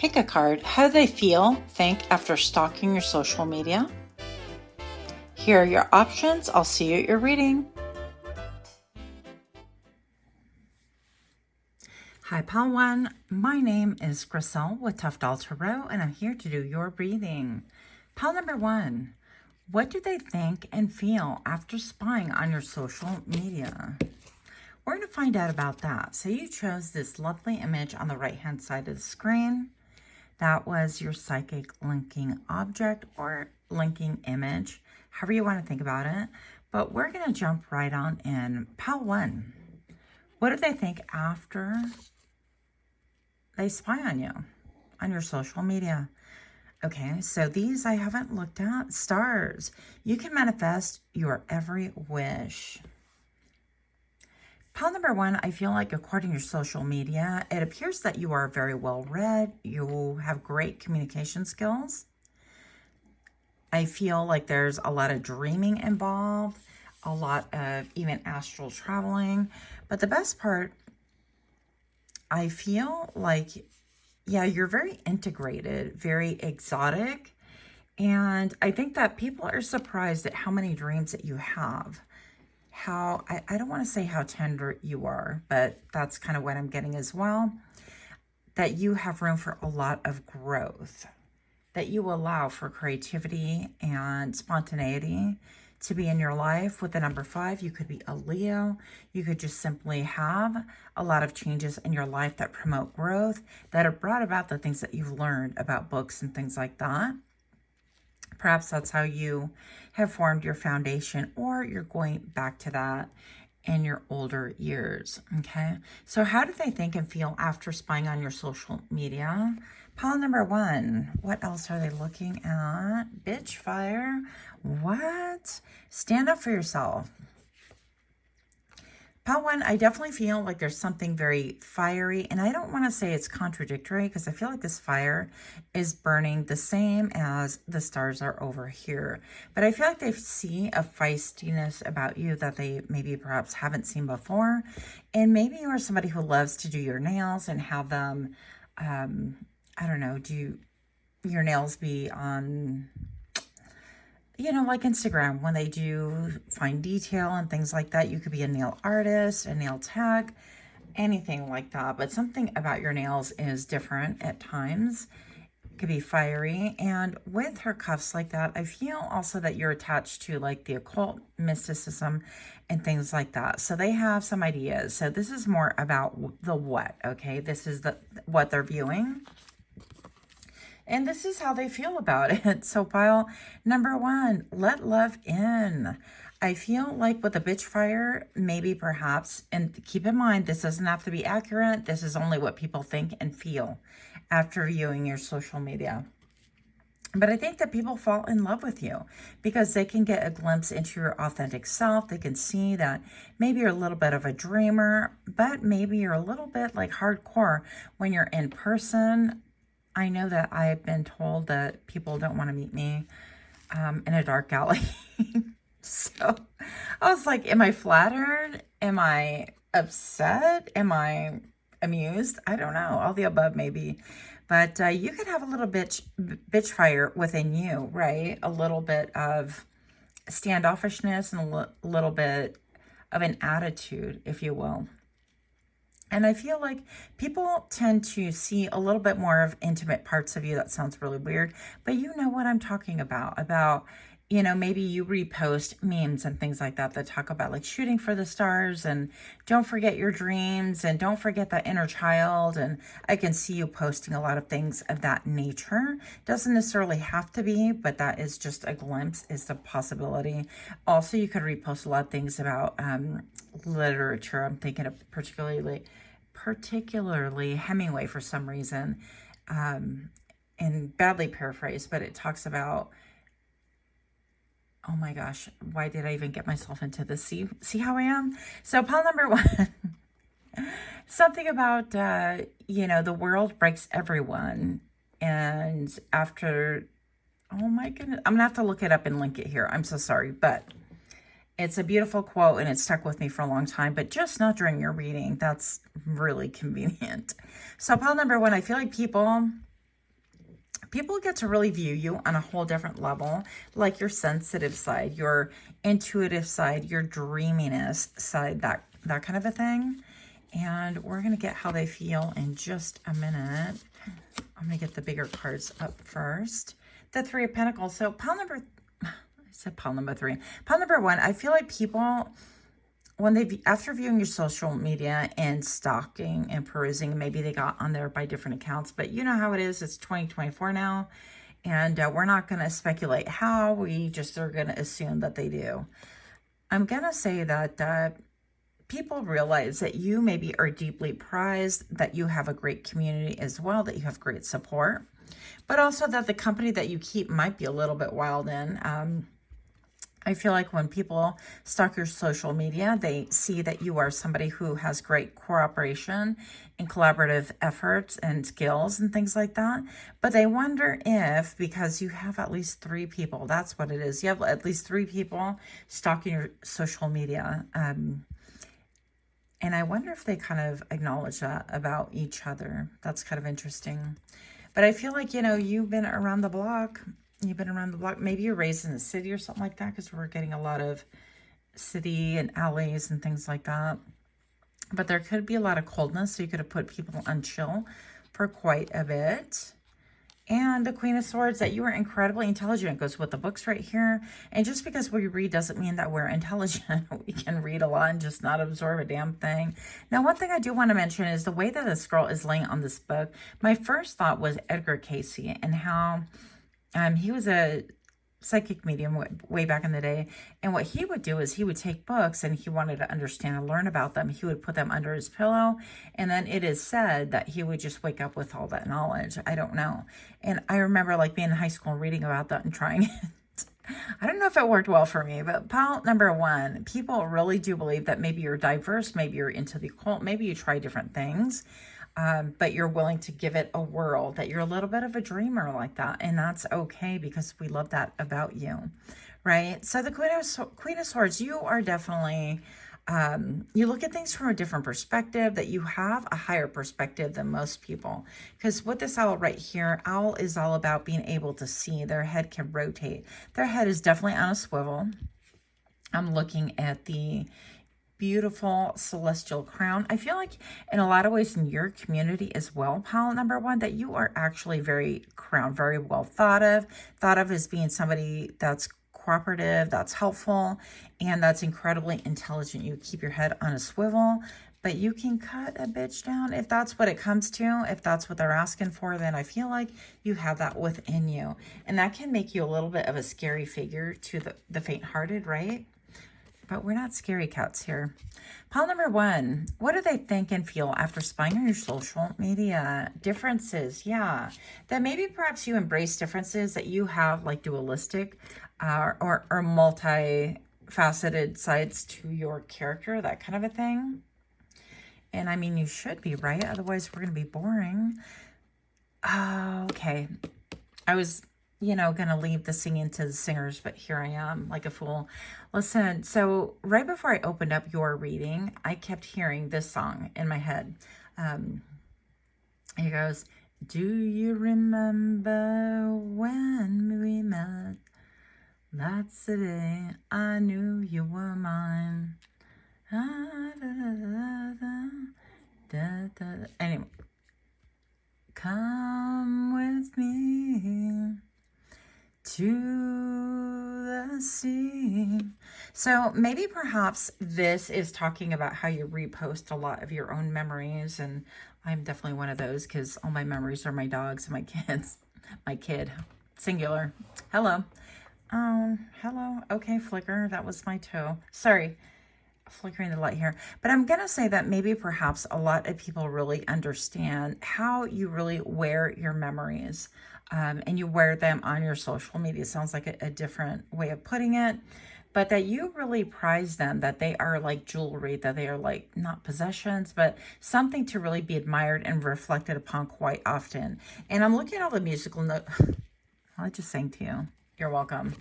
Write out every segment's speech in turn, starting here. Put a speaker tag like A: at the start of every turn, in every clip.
A: Pick a card. How do they feel, think after stalking your social media? Here are your options. I'll see you at your reading. Hi, Pal One. My name is Griselle with Toughdolltarot, and I'm here to do your reading. Pal number one, what do they think and feel after spying on your social media? We're going to find out about that. So you chose this lovely image on the right-hand side of the screen. That was your psychic linking object or linking image, however you want to think about it. But we're going to jump right on in. Pal one, what do they think after they spy on you, on your social media? Okay, so these I haven't looked at. Stars, you can manifest your every wish. Pal number one, I feel like according to your social media, it appears that you are very well read. You have great communication skills. I feel like there's a lot of dreaming involved, a lot of even astral traveling. But the best part, I feel like, yeah, you're very integrated, very exotic. And I think that people are surprised at how many dreams that you have. How, I don't want to say how tender you are, but that's kind of what I'm getting as well. That you have room for a lot of growth. That you allow for creativity and spontaneity to be in your life. With the number 5, you could be a Leo. You could just simply have a lot of changes in your life that promote growth, that have brought about the things that you've learned about books and things like that. Perhaps that's how you have formed your foundation, or you're going back to that in your older years, okay? So how do they think and feel after spying on your social media? Pile number 1, what else are they looking at? Bitch fire, what? Stand up for yourself. Pile 1, I definitely feel like there's something very fiery, and I don't want to say it's contradictory because I feel like this fire is burning the same as the stars are over here. But I feel like they see a feistiness about you that they maybe perhaps haven't seen before. And maybe you are somebody who loves to do your nails and have them, I don't know, do your nails be on, you know, like Instagram, when they do fine detail and things like that. You could be a nail artist, a nail tech, anything like that. But something about your nails is different at times. It could be fiery. And with her cuffs like that, I feel also that you're attached to like the occult, mysticism, and things like that. So they have some ideas. So this is more about the what, okay? This is the what they're viewing. And this is how they feel about it. So pile number 1, let love in. I feel like with the bitch fire, maybe perhaps, and keep in mind, this doesn't have to be accurate. This is only what people think and feel after viewing your social media. But I think that people fall in love with you because they can get a glimpse into your authentic self. They can see that maybe you're a little bit of a dreamer, but maybe you're a little bit like hardcore when you're in person. I know that I've been told that people don't want to meet me in a dark alley. So I was like, am I flattered? Am I upset? Am I amused? I don't know. All the above maybe. But you could have a little bitch fire within you, right? A little bit of standoffishness and a little bit of an attitude, if you will. And I feel like people tend to see a little bit more of intimate parts of you. That sounds really weird, but you know what I'm talking about, you know, maybe you repost memes and things like that that talk about like shooting for the stars and don't forget your dreams and don't forget that inner child. And I can see you posting a lot of things of that nature. Doesn't necessarily have to be, but that is just a glimpse, is the possibility. Also, you could repost a lot of things about literature. I'm thinking of particularly Hemingway for some reason, and badly paraphrased, but it talks about, oh my gosh, why did I even get myself into this? See how I am? So pile number 1, something about, you know, the world breaks everyone. And after, oh my goodness, I'm gonna have to look it up and link it here. I'm so sorry, but it's a beautiful quote and it stuck with me for a long time, but just not during your reading. That's really convenient. So pile number 1, I feel like people people get to really view you on a whole different level, like your sensitive side, your intuitive side, your dreaminess side, that kind of a thing. And we're going to get how they feel in just a minute. I'm going to get the bigger cards up first. The Three of Pentacles. So pile number, I said pile number 3. Pile number 1, I feel like people, when after viewing your social media and stalking and perusing, maybe they got on there by different accounts, but you know how it is. It's 2024 now, and we're not going to speculate how. We just are going to assume that they do. I'm going to say that people realize that you maybe are deeply prized, that you have a great community as well, that you have great support, but also that the company that you keep might be a little bit wild in. I feel like when people stalk your social media, they see that you are somebody who has great cooperation and collaborative efforts and skills and things like that. But they wonder if, because you have at least 3 people, that's what it is. You have at least 3 people stalking your social media. And I wonder if they kind of acknowledge that about each other. That's kind of interesting. But I feel like, you know, you've been around the block. You've been around the block. Maybe you're raised in the city or something like that, because we're getting a lot of city and alleys and things like that. But there could be a lot of coldness, so you could have put people on chill for quite a bit. And the Queen of Swords, that you are incredibly intelligent, goes with the books right here. And just because we read doesn't mean that we're intelligent. We can read a lot and just not absorb a damn thing. Now, one thing I do want to mention is the way that this girl is laying on this book. My first thought was Edgar Cayce and how he was a psychic medium way back in the day. And what he would do is he would take books, and he wanted to understand and learn about them. He would put them under his pillow. And then it is said that he would just wake up with all that knowledge. I don't know. And I remember like being in high school and reading about that and trying it. I don't know if it worked well for me, but pile number 1, people really do believe that maybe you're diverse, maybe you're into the occult, maybe you try different things. But you're willing to give it a whirl, that you're a little bit of a dreamer like that. And that's okay, because we love that about you, right? So the Queen of Swords, you are definitely, you look at things from a different perspective, that you have a higher perspective than most people. Because with this owl right here, owl is all about being able to see. Their head can rotate. Their head is definitely on a swivel. I'm looking at the beautiful celestial crown. I feel like in a lot of ways in your community as well, pile number 1, that you are actually very crowned, very well thought of as being somebody that's cooperative, that's helpful, and that's incredibly intelligent. You keep your head on a swivel, but you can cut a bitch down if that's what it comes to. If that's what they're asking for, then I feel like you have that within you. And that can make you a little bit of a scary figure to the faint-hearted, right? But we're not scary cats here. Pile number 1, what do they think and feel after spying on your social media? Differences, yeah. That maybe perhaps you embrace differences, that you have like dualistic or multi-faceted sides to your character, that kind of a thing. And I mean, you should be, right? Otherwise, we're going to be boring. Okay. I was, you know, going to leave the singing to the singers, but here I am like a fool. Listen, so right before I opened up your reading, I kept hearing this song in my head. It goes, do you remember when we met? That's the day I knew you were mine. Anyway, come with me to the sea. So maybe perhaps this is talking about how you repost a lot of your own memories, and I'm definitely one of those, because all my memories are my dogs and my kids. My kid, singular. Hello. Hello. Okay, flicker. That was my toe. Sorry. Flickering the light here. But I'm going to say that maybe perhaps a lot of people really understand how you really wear your memories. And you wear them on your social media. Sounds like a different way of putting it. But that you really prize them, that they are like jewelry, that they are like not possessions, but something to really be admired and reflected upon quite often. And I'm looking at all the musical notes. I just sang to you. You're welcome.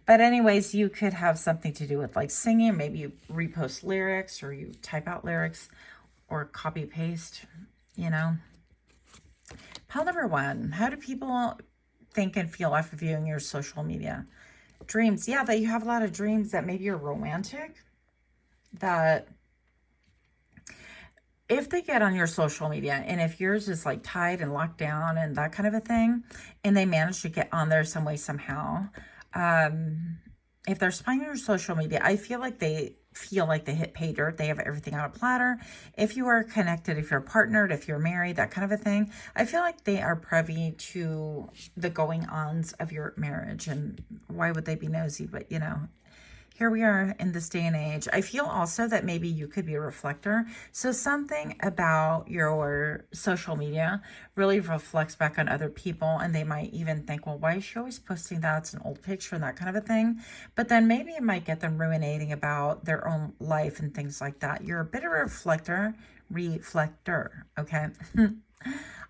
A: But anyways, you could have something to do with like singing. Maybe you repost lyrics, or you type out lyrics, or copy paste, you know. Pile number 1, how do people think and feel after viewing your social media? Dreams. Yeah, that you have a lot of dreams, that maybe you're romantic, that if they get on your social media, and if yours is like tied and locked down and that kind of a thing, and they manage to get on there some way, somehow, if they're spying on your social media, I feel like they hit pay dirt. They have everything on a platter. If you are connected, if you're partnered, if you're married, that kind of a thing, I feel like they are privy to the going-ons of your marriage. And why would they be nosy? But, you know, here we are in this day and age. I feel also that maybe you could be a reflector. So something about your social media really reflects back on other people, and they might even think, well, why is she always posting that? It's an old picture and that kind of a thing. But then maybe it might get them ruminating about their own life and things like that. You're a bit of a reflector, okay?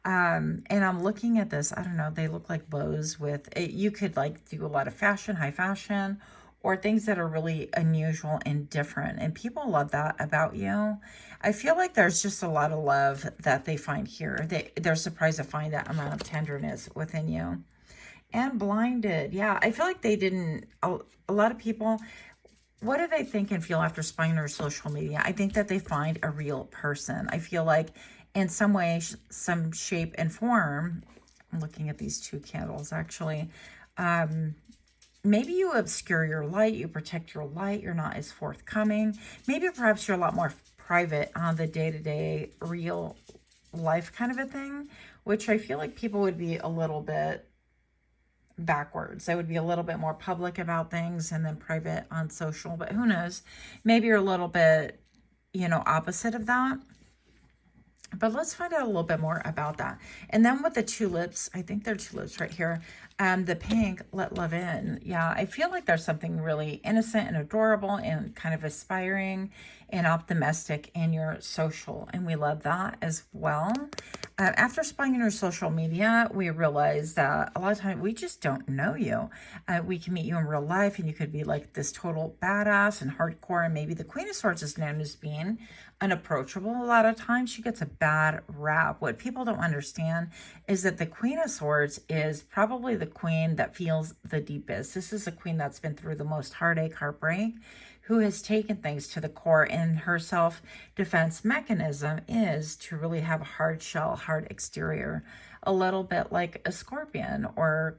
A: And I'm looking at this. I don't know. They look like bows with it. You could like do a lot of fashion, high fashion, or things that are really unusual and different. And people love that about you. I feel like there's just a lot of love that they find here. They're surprised to find that amount of tenderness within you. And blinded. Yeah, I feel like they didn't, a lot of people, what do they think and feel after spying on their social media? I think that they find a real person. I feel like in some way, some shape and form, I'm looking at these two candles actually, maybe you obscure your light, you protect your light, you're not as forthcoming. Maybe perhaps you're a lot more private on the day-to-day real life kind of a thing, which I feel like people would be a little bit backwards. They would be a little bit more public about things and then private on social, but who knows? Maybe you're a little bit, you know, opposite of that. But let's find out a little bit more about that. And then with the tulips, I think they're tulips right here. The pink, let love in. Yeah, I feel like there's something really innocent and adorable and kind of aspiring and optimistic in your social. And we love that as well. After spying on your social media, we realize that a lot of times we just don't know you. We can meet you in real life and you could be like this total badass and hardcore. And maybe the Queen of Swords is known as being unapproachable. A lot of times she gets a bad rap. What people don't understand is that the Queen of Swords is probably the queen that feels the deepest. This is a queen that's been through the most heartache, heartbreak, who has taken things to the core, and her self-defense mechanism is to really have a hard shell, hard exterior, a little bit like a scorpion, or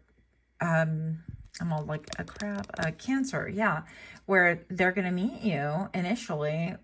A: I'm all like a crab, a Cancer, yeah, where they're going to meet you initially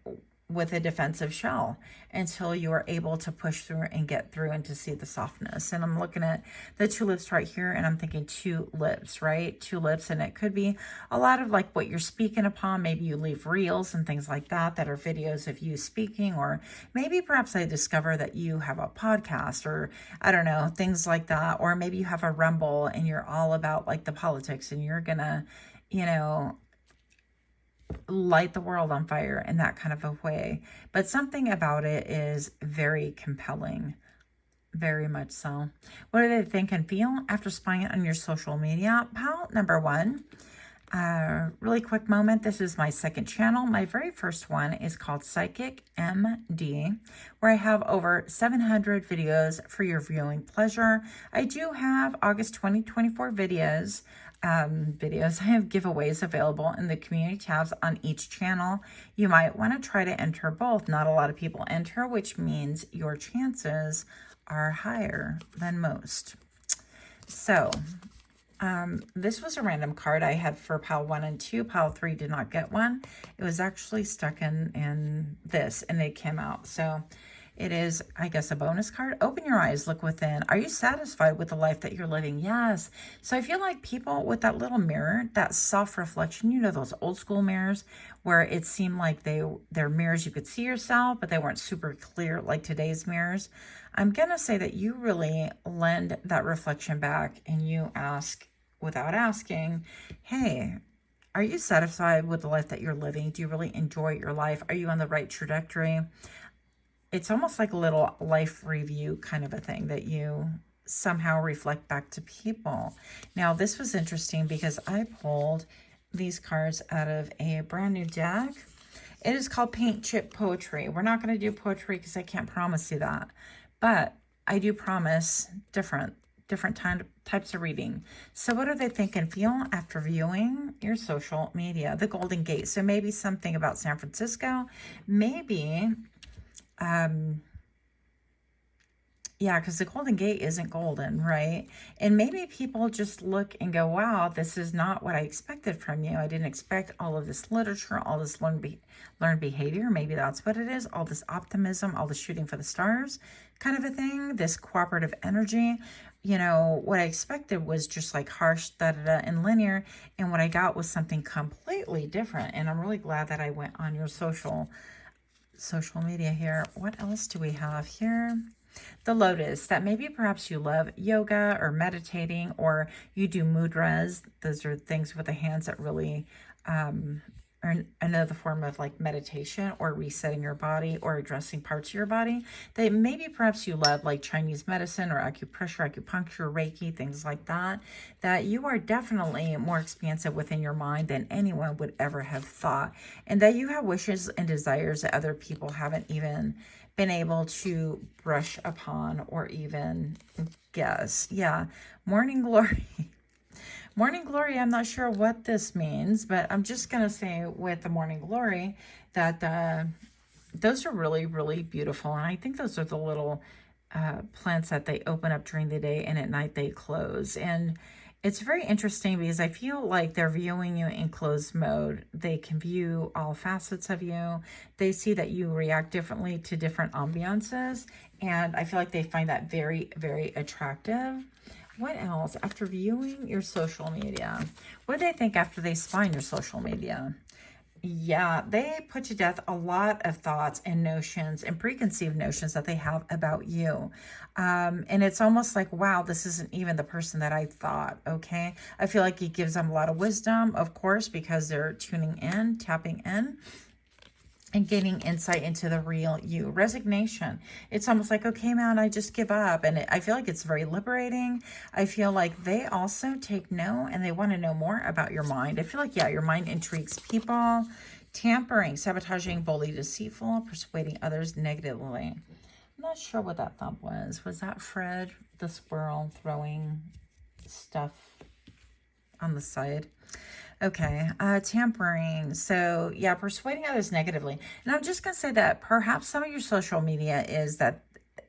A: with a defensive shell until you are able to push through and get through and to see the softness. And I'm looking at the tulips right here, and I'm thinking two lips, right? Two lips, and it could be a lot of like what you're speaking upon. Maybe you leave reels and things like that that are videos of you speaking, or maybe perhaps I discover that you have a podcast, or I don't know, things like that. Or maybe you have a Rumble and you're all about like the politics, and you're gonna, you know, light the world on fire in that kind of a way. But something about it is very compelling, very much so. What do they think and feel after spying on your social media? Pile number one, really quick moment. This is my second channel. My very first one is called PsychicMD, where I have over 700 videos for your viewing pleasure. I do have August 2024 videos. I have giveaways available in the community tabs on each channel. You might want to try to enter both. Not a lot of people enter, which means your chances are higher than most. So this was a random card I had for pile 1 and 2. Pile 3 did not get one. It was actually stuck in this, and it came out. So it is, I guess, a bonus card. Open your eyes, look within. Are you satisfied with the life that you're living? Yes. So I feel like people with that little mirror, that self-reflection, you know, those old school mirrors where it seemed like they're mirrors you could see yourself, but they weren't super clear like today's mirrors. I'm going to say that you really lend that reflection back and you ask, without asking, hey, are you satisfied with the life that you're living? Do you really enjoy your life? Are you on the right trajectory? It's almost like a little life review kind of a thing that you somehow reflect back to people. Now, this was interesting because I pulled these cards out of a brand new deck. It is called Paint Chip Poetry. We're not going to do poetry because I can't promise you that. But I do promise different different types of reading. So what are they thinking, feel after viewing your social media? The Golden Gate. So maybe something about San Francisco. Maybe, yeah, because the Golden Gate isn't golden, right? And maybe people just look and go, wow, this is not what I expected from you. I didn't expect all of this literature, all this learned behavior. Maybe that's what it is. All this optimism, all the shooting for the stars kind of a thing, this cooperative energy. You know, what I expected was just like harsh, da-da-da, and linear. And what I got was something completely different. And I'm really glad that I went on your social media here. What else do we have here? The Lotus, that maybe perhaps you love yoga or meditating, or you do mudras. Those are things with the hands that really are another form of like meditation or resetting your body or addressing parts of your body. That maybe perhaps you love like Chinese medicine or acupressure, acupuncture, Reiki, things like that. That you are definitely more expansive within your mind than anyone would ever have thought. And that you have wishes and desires that other people haven't even been able to brush upon or even guess. Yeah, morning glory. Morning glory, I'm not sure what this means, but I'm just going to say with the morning glory that those are really, really beautiful. And I think those are the little plants that they open up during the day and at night they close. And it's very interesting because I feel like they're viewing you in closed mode. They can view all facets of you. They see that you react differently to different ambiances. And I feel like they find that very, very attractive. What else? After viewing your social media, what do they think after they spy on your social media? Yeah, they put to death a lot of thoughts and notions and preconceived notions that they have about you. And it's almost like, wow, this isn't even the person that I thought, okay? I feel like it gives them a lot of wisdom, of course, because they're tuning in, tapping in, and gaining insight into the real you. Resignation. It's almost like, okay, man, I just give up. And I feel like it's very liberating. I feel like they also take no and they want to know more about your mind. I feel like, yeah, your mind intrigues people. Tampering, sabotaging, boldly deceitful, persuading others negatively. I'm not sure what that thump was. Was that Fred the squirrel throwing stuff on the side? Okay, tampering. So yeah, persuading others negatively. And I'm just going to say that perhaps some of your social media is that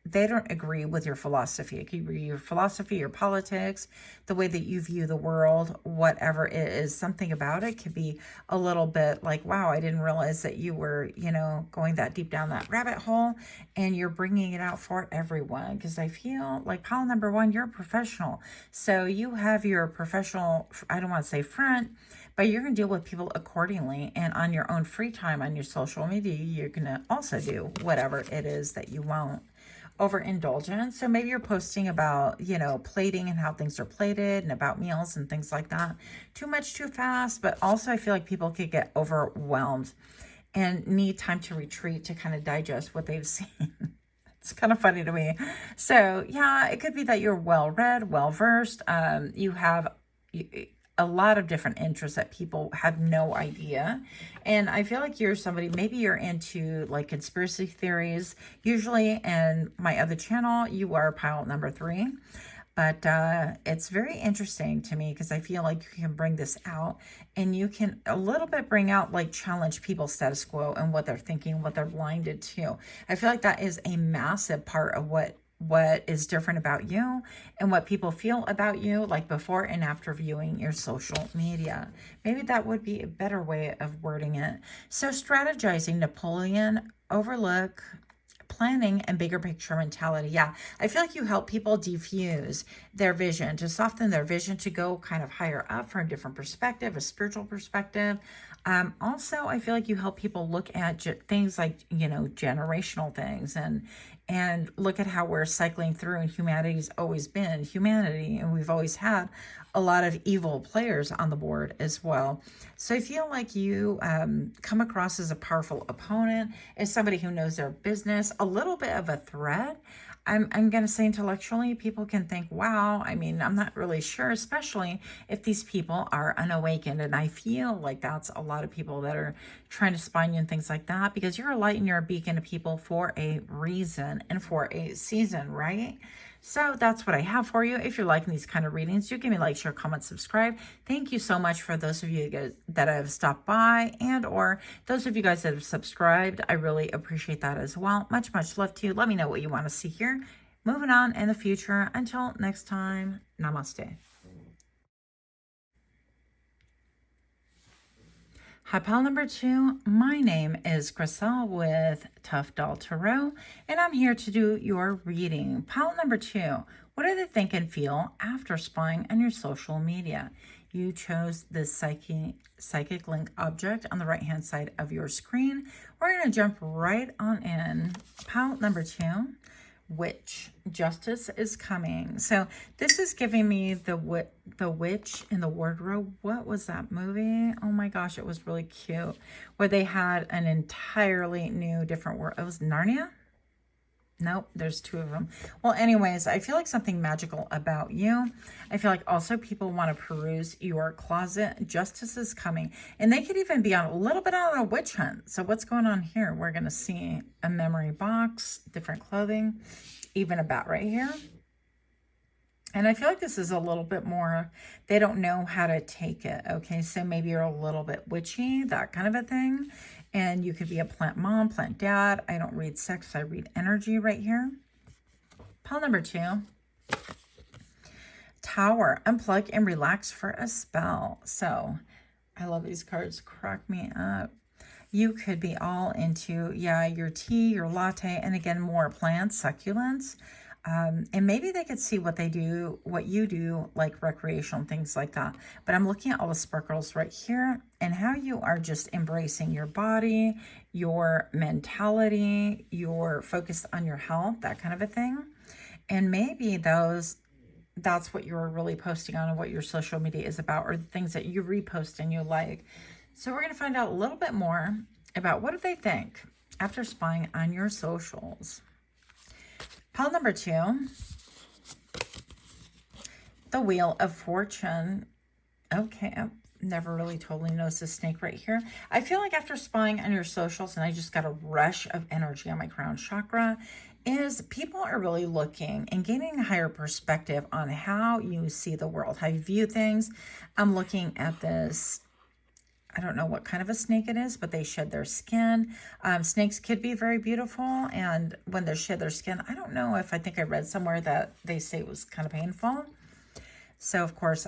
A: they don't agree with your philosophy. It could be your philosophy, your politics, the way that you view the world, whatever it is. Something about it could be a little bit like, wow, I didn't realize that you were, you know, going that deep down that rabbit hole and you're bringing it out for everyone. Because I feel like pile number one, you're a professional. So you have your professional, I don't want to say front, but you're going to deal with people accordingly. And on your own free time on your social media, you're going to also do whatever it is that you want. Overindulgence. So maybe you're posting about, you know, plating and how things are plated and about meals and things like that. Too much, too fast. But also I feel like people could get overwhelmed and need time to retreat to kind of digest what they've seen. It's kind of funny to me. So yeah, it could be that you're well-read, well-versed. You have a lot of different interests that people have no idea. And I feel like you're somebody, maybe you're into like conspiracy theories. Usually in my other channel, you are pile number 3. But it's very interesting to me because I feel like you can bring this out and you can a little bit bring out like challenge people's status quo and what they're thinking, what they're blinded to. I feel like that is a massive part of what is different about you and what people feel about you, like before and after viewing your social media. Maybe that would be a better way of wording it. So strategizing, Napoleon, overlook, planning, and bigger picture mentality. Yeah, I feel like you help people diffuse their vision, to soften their vision, to go kind of higher up from a different perspective, a spiritual perspective. Also, I feel like you help people look at things like, you know, generational things and look at how we're cycling through, and humanity's always been humanity, and we've always had a lot of evil players on the board as well. So I feel like you come across as a powerful opponent, as somebody who knows their business, a little bit of a threat. I'm going to say intellectually, people can think, wow, I mean, I'm not really sure, especially if these people are unawakened. And I feel like that's a lot of people that are trying to spy on you and things like that, because you're a light and you're a beacon to people for a reason and for a season, right? So that's what I have for you. If you're liking these kind of readings, do give me a like, share, comment, subscribe. Thank you so much for those of you guys that have stopped by, and or those of you guys that have subscribed. I really appreciate that as well. Much, much love to you. Let me know what you want to see here. Moving on in the future. Until next time, namaste. Hi, pile number 2. My name is Grisel with Toughdolltarot, and I'm here to do your reading. Pile number 2. What do they think and feel after spying on your social media? You chose this psychic link object on the right-hand side of your screen. We're going to jump right on in. Pile number 2. Witch. Justice is coming. So this is giving me the Witch in the Wardrobe. What was that movie? Oh my gosh, it was really cute, where they had an entirely new different world. It was Narnia. Nope, there's 2 of them. Well, anyways, I feel like something magical about you. I feel like also people want to peruse your closet. Justice is coming. And they could even be on a little bit on a witch hunt. So what's going on here? We're going to see a memory box, different clothing, even a bat right here. And I feel like this is a little bit more, they don't know how to take it, okay? So maybe you're a little bit witchy, that kind of a thing. And you could be a plant mom, plant dad. I don't read sex, I read energy right here. Pile number 2. Tower. Unplug and relax for a spell. So I love these cards, crack me up. You could be all into, yeah, your tea, your latte, and again, more plants, succulents. And maybe they could see what they do, what you do, like recreational things like that. But I'm looking at all the sparkles right here and how you are just embracing your body, your mentality, your focus on your health, that kind of a thing. And maybe that's what you're really posting on and what your social media is about, or the things that you repost and you like. So we're going to find out a little bit more about what do they think after spying on your socials. Pile number 2, the Wheel of Fortune. Okay, I've never really totally noticed this snake right here. I feel like after spying on your socials, and I just got a rush of energy on my crown chakra, is people are really looking and gaining a higher perspective on how you see the world, how you view things. I'm looking at this, I don't know what kind of a snake it is, but they shed their skin. Snakes could be very beautiful, and when they shed their skin, I don't know if I think I read somewhere that they say it was kind of painful. So, of course,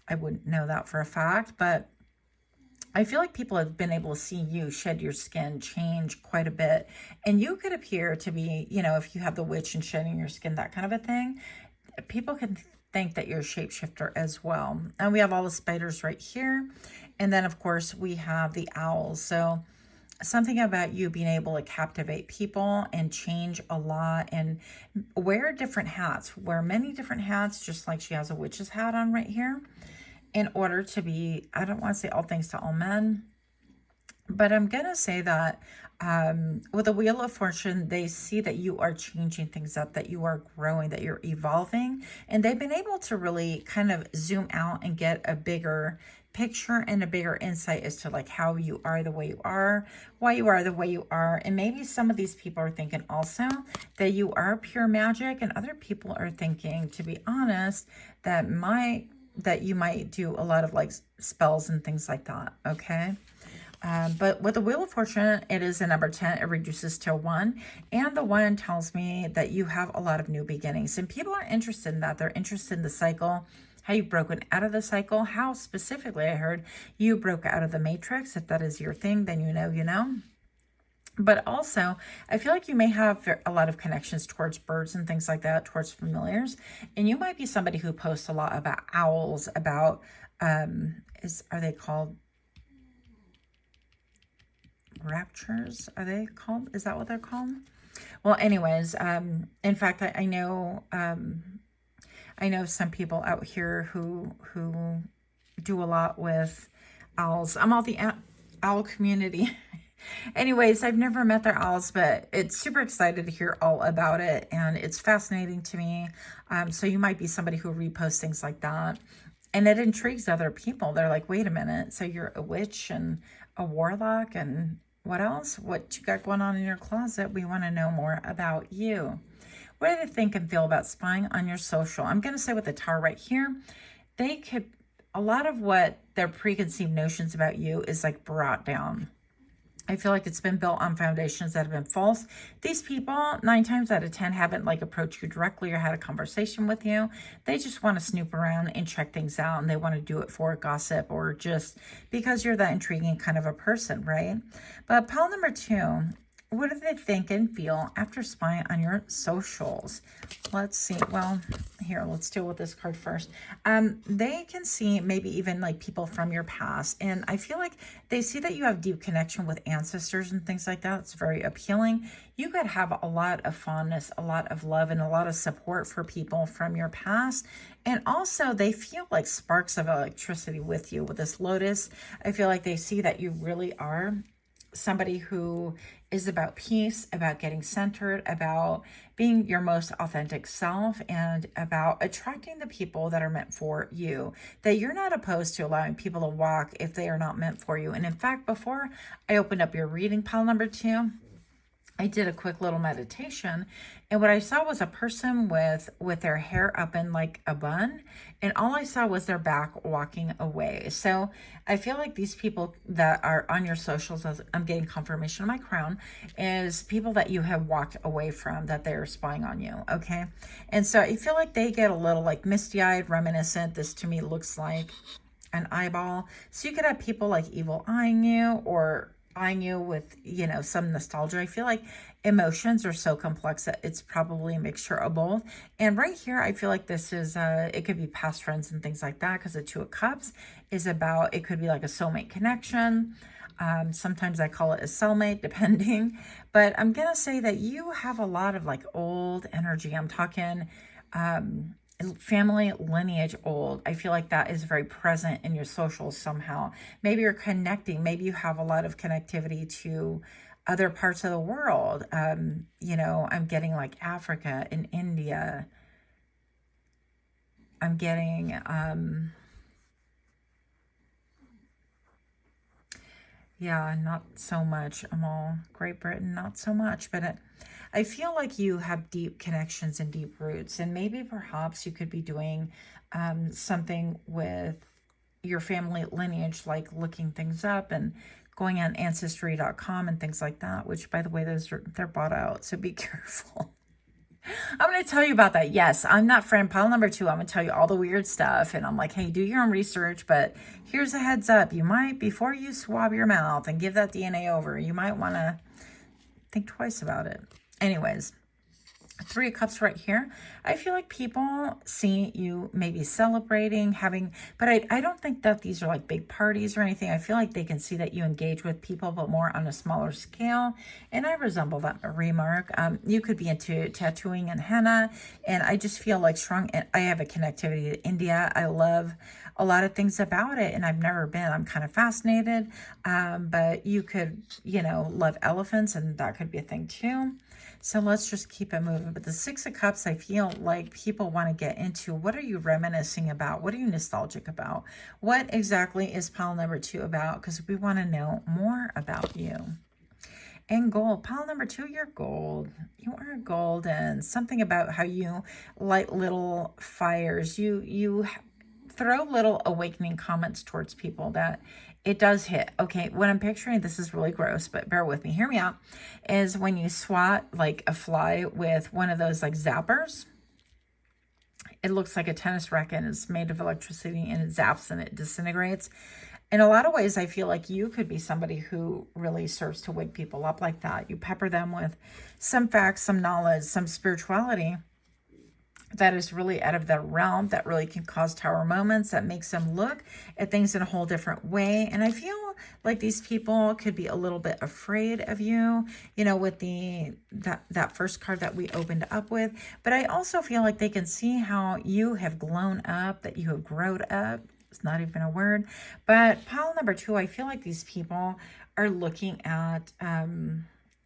A: I wouldn't know that for a fact, but I feel like people have been able to see you shed your skin, change quite a bit, and you could appear to be, you know, if you have the witch and shedding your skin, that kind of a thing, people can think that you're a shapeshifter as well. And we have all the spiders right here. And then, of course, we have the owls. So something about you being able to captivate people and change a lot and wear different hats, wear many different hats, just like she has a witch's hat on right here, in order to be, I don't want to say all things to all men, but I'm going to say that with the Wheel of Fortune, they see that you are changing things up, that you are growing, that you're evolving. And they've been able to really kind of zoom out and get a bigger picture and a bigger insight as to like how you are the way you are, why you are the way you are. And maybe some of these people are thinking also that you are pure magic, and other people are thinking, to be honest, that you might do a lot of like spells and things like that, okay? But with the Wheel of Fortune, it is a number 10. It reduces to 1. And the 1 tells me that you have a lot of new beginnings. And people are interested in that. They're interested in the cycle, how you've broken out of the cycle, how specifically I heard you broke out of the matrix. If that is your thing, then you know, you know. But also, I feel like you may have a lot of connections towards birds and things like that, towards familiars. And you might be somebody who posts a lot about owls, about, are they called raptures? Are they called? Is that what they're called? Well, anyways, in fact, I know some people out here who do a lot with owls. I'm all the owl community. Anyways, I've never met their owls, but it's super excited to hear all about it, and it's fascinating to me. So you might be somebody who reposts things like that, and it intrigues other people. They're like, wait a minute, so you're a witch and a warlock, and what else? What you got going on in your closet? We want to know more about you. What do they think and feel about spying on your social? I'm going to say with the Tower right here, they could, a lot of what their preconceived notions about you is like brought down. I feel like it's been built on foundations that have been false. These people, 9 times out of 10, haven't like approached you directly or had a conversation with you. They just want to snoop around and check things out, and they want to do it for gossip or just because you're that intriguing kind of a person, right? But pile number 2, what do they think and feel after spying on your socials? Let's see. Well, here, let's deal with this card first. They can see maybe even like people from your past. And I feel like they see that you have deep connection with ancestors and things like that. It's very appealing. You could have a lot of fondness, a lot of love, and a lot of support for people from your past. And also they feel like sparks of electricity with you. With this Lotus, I feel like they see that you really are somebody who is about peace, about getting centered, about being your most authentic self, and about attracting the people that are meant for you, that you're not opposed to allowing people to walk if they are not meant for you. And in fact, before I opened up your reading, pile number 2, I did a quick little meditation, and what I saw was a person with their hair up in like a bun, and all I saw was their back walking away. So I feel like these people that are on your socials, as I'm getting confirmation of my crown, is people that you have walked away from, that they're spying on you, okay? And so I feel like they get a little like misty-eyed, reminiscent. This to me looks like an eyeball. So you could have people like evil eyeing you, or eyeing you with, you know, some nostalgia. I feel like emotions are so complex that it's probably a mixture of both. And right here, I feel like this is, it could be past friends and things like that, because the 2 of Cups is about, it could be like a soulmate connection. Sometimes I call it a cellmate, depending. But I'm going to say that you have a lot of like old energy. I'm talking, family lineage old. I feel like that is very present in your socials somehow. Maybe you're connecting. Maybe you have a lot of connectivity to other parts of the world. You know, I'm getting like Africa and India. I'm getting, yeah, not so much. I'm all Great Britain, not so much. But I feel like you have deep connections and deep roots. And maybe perhaps you could be doing something with your family lineage, like looking things up and going on ancestry.com and things like that, which, by the way, they're bought out. So be careful. I'm going to tell you about that. Yes, I'm not friend pile number 2. I'm going to tell you all the weird stuff. And I'm like, hey, do your own research. But here's a heads up. You might, before you swab your mouth and give that DNA over, you might want to think twice about it. Anyways, 3 of Cups right here. I feel like people see you maybe celebrating, having, but I don't think that these are like big parties or anything. I feel like they can see that you engage with people, but more on a smaller scale. And I resemble that remark. You could be into tattooing and henna. And I just feel like strong. And I have a connectivity to India. I love a lot of things about it, and I've never been. I'm kind of fascinated. But you could, you know, love elephants, and that could be a thing too. So let's just keep it moving. But the 6 of Cups, I feel like people want to get into. What are you reminiscing about? What are you nostalgic about? What exactly is pile number 2 about? Because we want to know more about you. And gold, pile number 2, you're gold. You are golden. Something about how you light little fires. You throw little awakening comments towards people that it does hit. Okay, what I'm picturing, this is really gross, but bear with me, hear me out, is when you swat like a fly with one of those like zappers. It looks like a tennis racket, and it's made of electricity, and it zaps and it disintegrates. In a lot of ways, I feel like you could be somebody who really serves to wake people up like that. You pepper them with some facts, some knowledge, some spirituality that is really out of their realm, that really can cause tower moments, that makes them look at things in a whole different way. And I feel like these people could be a little bit afraid of you, you know, with that first card that we opened up with. But I also feel like they can see how you have grown up, that you have grown up. It's not even a word. But pile number 2, I feel like these people are looking at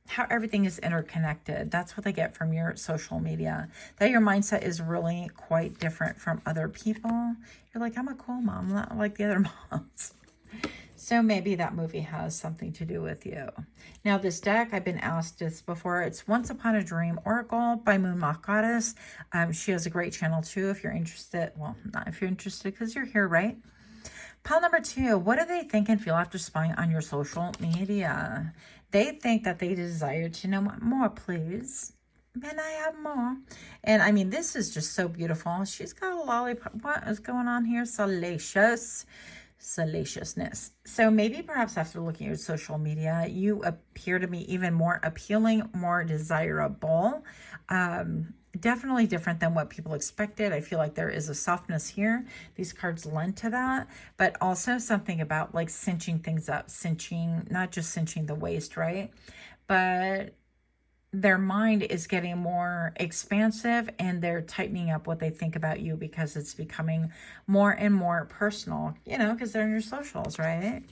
A: how everything is interconnected. That's what they get from your social media. That your mindset is really quite different from other people. You're like, I'm a cool mom, not like the other moms. So maybe that movie has something to do with you. Now, this deck, I've been asked this before. It's Once Upon a Dream Oracle by Moon Moth Goddess. She has a great channel too if you're interested. Well, not if you're interested because you're here, right? Pile number 2, what do they think and feel after spying on your social media? They think that they desire to know more, please. Can I have more? And I mean, this is just so beautiful. She's got a lollipop. What is going on here? Salaciousness. So maybe perhaps after looking at your social media, you appear to be even more appealing, more desirable. Definitely different than what people expected. I feel like there is a softness here. These cards lend to that, but also something about like cinching things up, cinching, not just cinching the waist, right? But their mind is getting more expansive and they're tightening up what they think about you because it's becoming more and more personal, you know, because they're in your socials, right?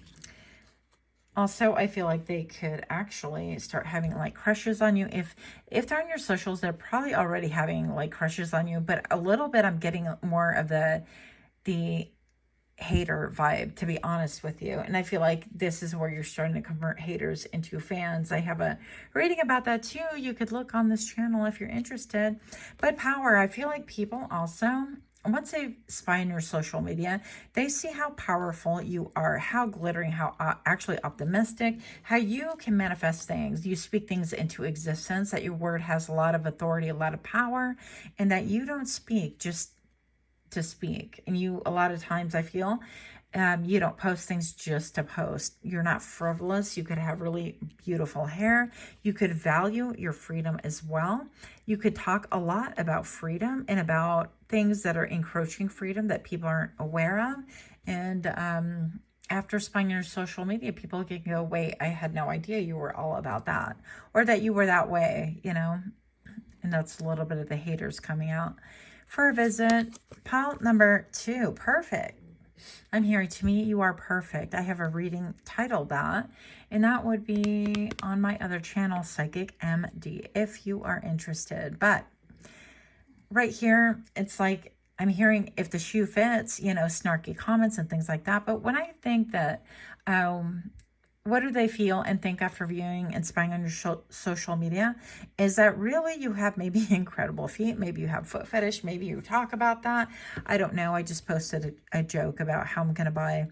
A: Also, I feel like they could actually start having like crushes on you. If they're on your socials, they're probably already having like crushes on you, but a little bit I'm getting more of the hater vibe, to be honest with you. And I feel like this is where you're starting to convert haters into fans. I have a reading about that too. You could look on this channel if you're interested. But power, I feel like people also, once they spy on your social media, they see how powerful you are, how glittering, how actually optimistic, how you can manifest things. You speak things into existence, that your word has a lot of authority, a lot of power, and that you don't speak just to speak. And you, a lot of times I feel, you don't post things just to post. You're not frivolous. You could have really beautiful hair. You could value your freedom as well. You could talk a lot about freedom and about things that are encroaching freedom that people aren't aware of. And after spying your social media, people can go, wait, I had no idea you were all about that, or that you were that way, you know. And that's a little bit of the haters coming out. For a visit, pile number 2, perfect. I'm hearing, to me, you are perfect. I have a reading titled that, and that would be on my other channel, PsychicMD, if you are interested. But right here, it's like I'm hearing if the shoe fits, you know, snarky comments and things like that. But when I think that, what do they feel and think after viewing and spying on your social media, is that really you have maybe incredible feet. Maybe you have foot fetish. Maybe you talk about that. I don't know. I just posted a joke about how I'm going to buy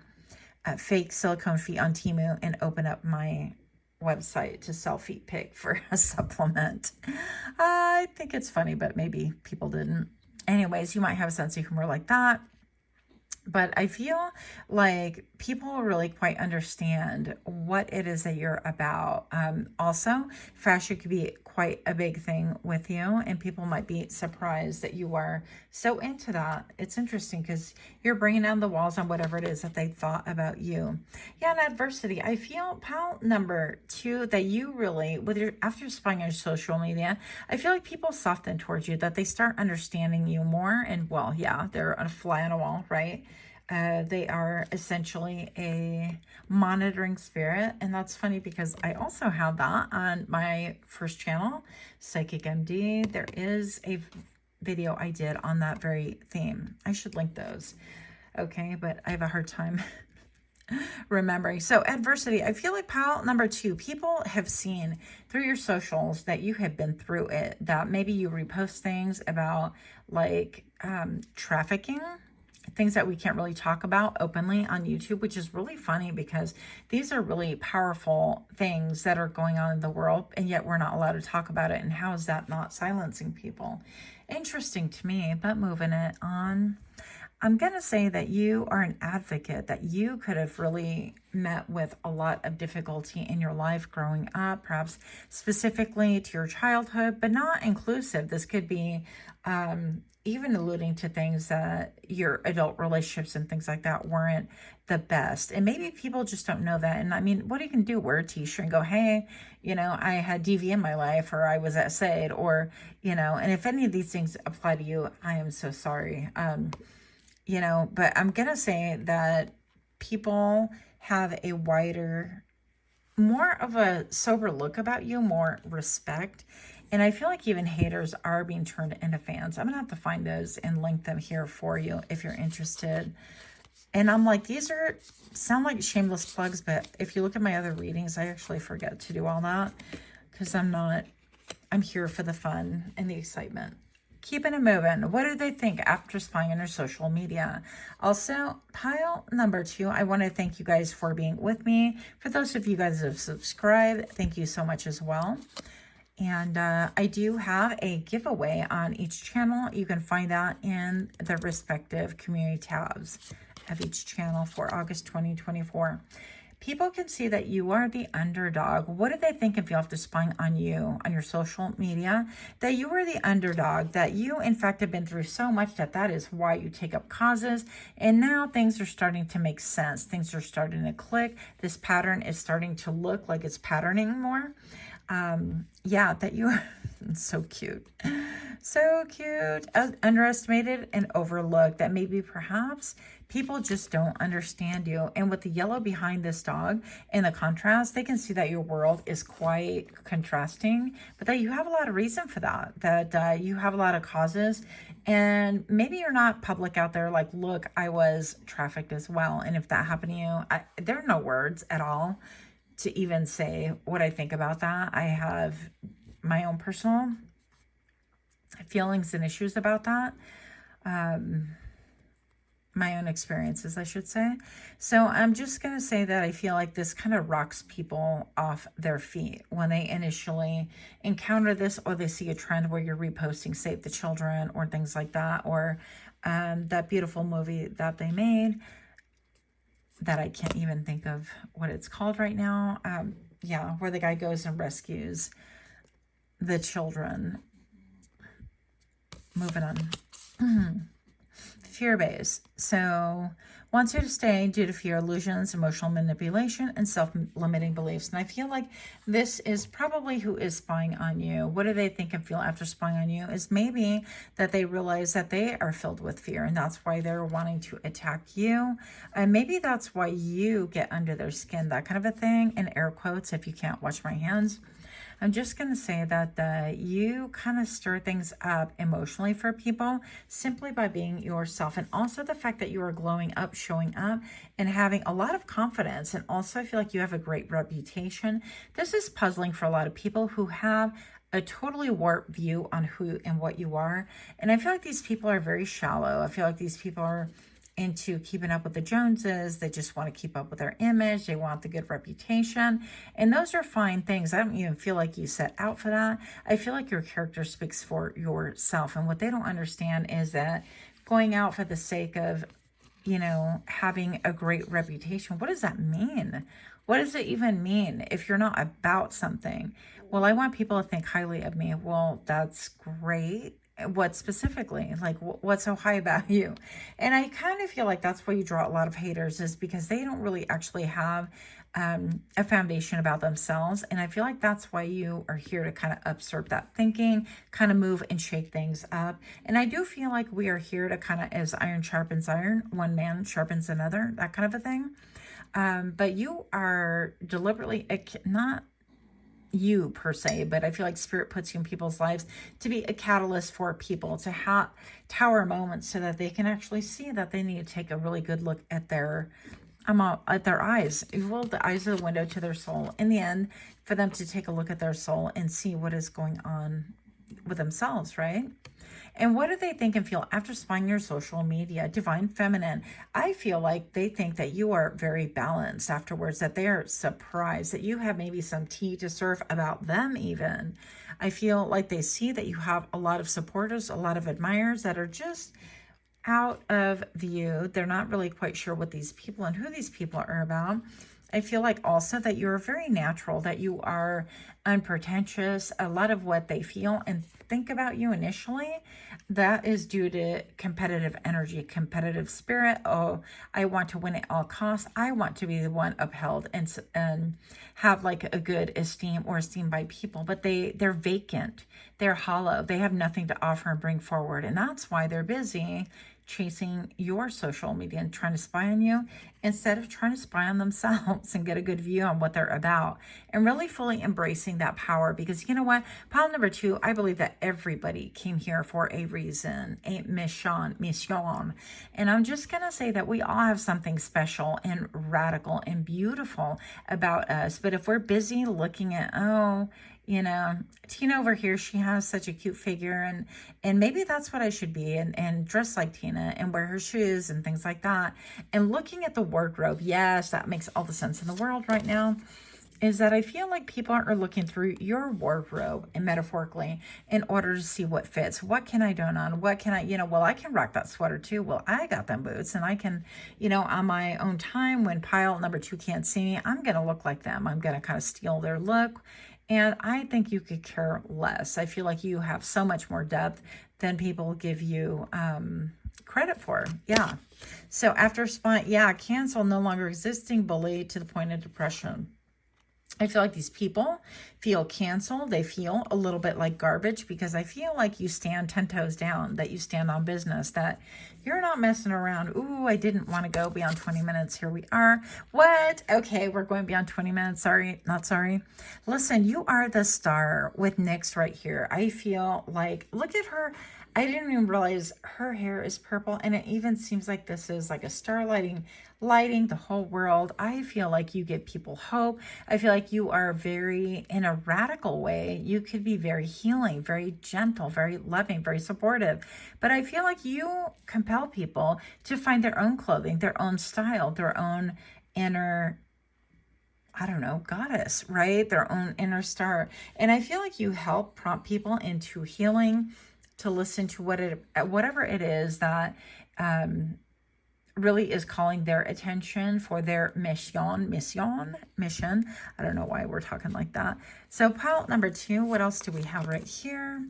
A: fake silicone feet on Temu and open up my website to sell feet pic for a supplement. I think it's funny, but maybe people didn't. Anyways, you might have a sense of humor like that. But I feel like people really quite understand what it is that you're about. Also, fashion could be quite a big thing with you, and people might be surprised that you are so into that. It's interesting because you're bringing down the walls on whatever it is that they thought about you. Yeah, and adversity. I feel pile number 2 that you really, after spying on social media, I feel like people soften towards you, that they start understanding you more. And well, yeah, they're a fly on a wall, right? They are essentially a monitoring spirit. And that's funny because I also have that on my first channel, PsychicMD. There is a video I did on that very theme. I should link those. Okay, but I have a hard time remembering. So adversity, I feel like pile number 2, people have seen through your socials that you have been through it, that maybe you repost things about like trafficking, things that we can't really talk about openly on YouTube, which is really funny because these are really powerful things that are going on in the world, and yet we're not allowed to talk about it. And how is that not silencing people? Interesting to me, but moving it on. I'm going to say that you are an advocate, that you could have really met with a lot of difficulty in your life growing up, perhaps specifically to your childhood, but not inclusive. This could be even alluding to things that your adult relationships and things like that weren't the best. And maybe people just don't know that. And I mean, what you can do, wear a t-shirt and go, hey, you know, I had DV in my life, or I was at SAID, or, you know, and if any of these things apply to you, I am so sorry. You know, but I'm going to say that people have a wider, more of a sober look about you, more respect. And I feel like even haters are being turned into fans. I'm going to have to find those and link them here for you if you're interested. And I'm like, these sound like shameless plugs, but if you look at my other readings, I actually forget to do all that because I'm here for the fun and the excitement. Keeping it moving. What do they think after spying on your social media? Also, pile number 2, I want to thank you guys for being with me. For those of you guys that have subscribed, thank you so much as well. And I do have a giveaway on each channel. You can find that in the respective community tabs of each channel for August 2024. People can see that you are the underdog. What do they think and feel after spying on you, on your social media? That you are the underdog, that you, in fact, have been through so much that is why you take up causes. And now things are starting to make sense. Things are starting to click. This pattern is starting to look like it's patterning more. Yeah, that you are so cute. So cute. Underestimated and overlooked. That maybe perhaps people just don't understand you. And with the yellow behind this dog and the contrast, they can see that your world is quite contrasting, but that you have a lot of reason for that, that you have a lot of causes. And maybe you're not public out there like, look, I was trafficked as well. And if that happened to you, there are no words at all to even say what I think about that. I have my own personal feelings and issues about that. My own experiences, I should say. So I'm just going to say that I feel like this kind of rocks people off their feet when they initially encounter this, or they see a trend where you're reposting Save the Children or things like that, or that beautiful movie that they made that I can't even think of what it's called right now. Yeah, where the guy goes and rescues the children. Moving on. Fear-based. So, wants you to stay due to fear, illusions, emotional manipulation, and self-limiting beliefs. And I feel like this is probably who is spying on you. What do they think and feel after spying on you? Is maybe that they realize that they are filled with fear, and that's why they're wanting to attack you. And maybe that's why you get under their skin, that kind of a thing, in air quotes, if you can't watch my hands. I'm just going to say that you kind of stir things up emotionally for people simply by being yourself. And also the fact that you are glowing up, showing up, and having a lot of confidence. And also I feel like you have a great reputation. This is puzzling for a lot of people who have a totally warped view on who and what you are. And I feel like these people are very shallow. I feel like these people are into keeping up with the Joneses. They just want to keep up with their image. They want the good reputation. And those are fine things. I don't even feel like you set out for that. I feel like your character speaks for yourself. And what they don't understand is that going out for the sake of, you know, having a great reputation, what does that mean? What does it even mean if you're not about something? Well, I want people to think highly of me. Well, that's great. What specifically? Like, what's so high about you? And I kind of feel like that's why you draw a lot of haters, is because they don't really actually have a foundation about themselves. And I feel like that's why you are here to kind of usurp that thinking, kind of move and shake things up. And I do feel like we are here to kind of, as iron sharpens iron, one man sharpens another, that kind of a thing. But you are deliberately, not you per se, but I feel like spirit puts you in people's lives to be a catalyst for people to have tower moments so that they can actually see that they need to take a really good look at their eyes. Well, the eyes are the window to their soul. In the end, for them to take a look at their soul and see what is going on with themselves, right? And what do they think and feel after spying your social media? Divine Feminine. I feel like they think that you are very balanced afterwards, that they are surprised that you have maybe some tea to serve about them even. I feel like they see that you have a lot of supporters, a lot of admirers that are just out of view. They're not really quite sure what these people and who these people are about. I feel like also that you're very natural, that you are unpretentious. A lot of what they feel and think about you initially, that is due to competitive energy, competitive spirit. Oh, I want to win at all costs. I want to be the one upheld and have like a good esteem or esteem by people, but they're vacant. They're hollow. They have nothing to offer and bring forward. And that's why they're busy chasing your social media and trying to spy on you instead of trying to spy on themselves and get a good view on what they're about and really fully embracing that power. Because you know what? Pile number 2, I believe that everybody came here for a reason, a mission. And I'm just going to say that we all have something special and radical and beautiful about us. But if we're busy looking at, oh, you know, Tina over here, she has such a cute figure, and maybe that's what I should be, and dress like Tina and wear her shoes and things like that. And looking at the wardrobe, yes, that makes all the sense in the world right now, is that I feel like people are looking through your wardrobe, and metaphorically, in order to see what fits. What can I don on? What can I, well, I can rock that sweater too. Well, I got them boots, and I can, on my own time, when pile number 2 can't see me, I'm going to look like them. I'm going to kind of steal their look. And I think you could care less. I feel like you have so much more depth than people give you credit for. Yeah. So after spine, cancel, no longer existing, bully to the point of depression. I feel like these people feel canceled. They feel a little bit like garbage because I feel like you stand 10 toes down, that you stand on business, that you're not messing around. Ooh, I didn't want to go beyond 20 minutes. Here we are. What? Okay, we're going beyond 20 minutes. Sorry, not sorry. Listen, you are the star with Nyx right here. I feel like, look at her. I didn't even realize her hair is purple, and it even seems like this is like a star lighting the whole world. I feel like you give people hope. I feel like you are very, in a radical way, you could be very healing, very gentle, very loving, very supportive. But I feel like you compel people to find their own clothing, their own style, their own inner, I don't know, goddess, right? Their own inner star. And I feel like you help prompt people into healing, to listen to whatever it is that really is calling their attention for their mission. I don't know why we're talking like that. So pile number 2, what else do we have right here?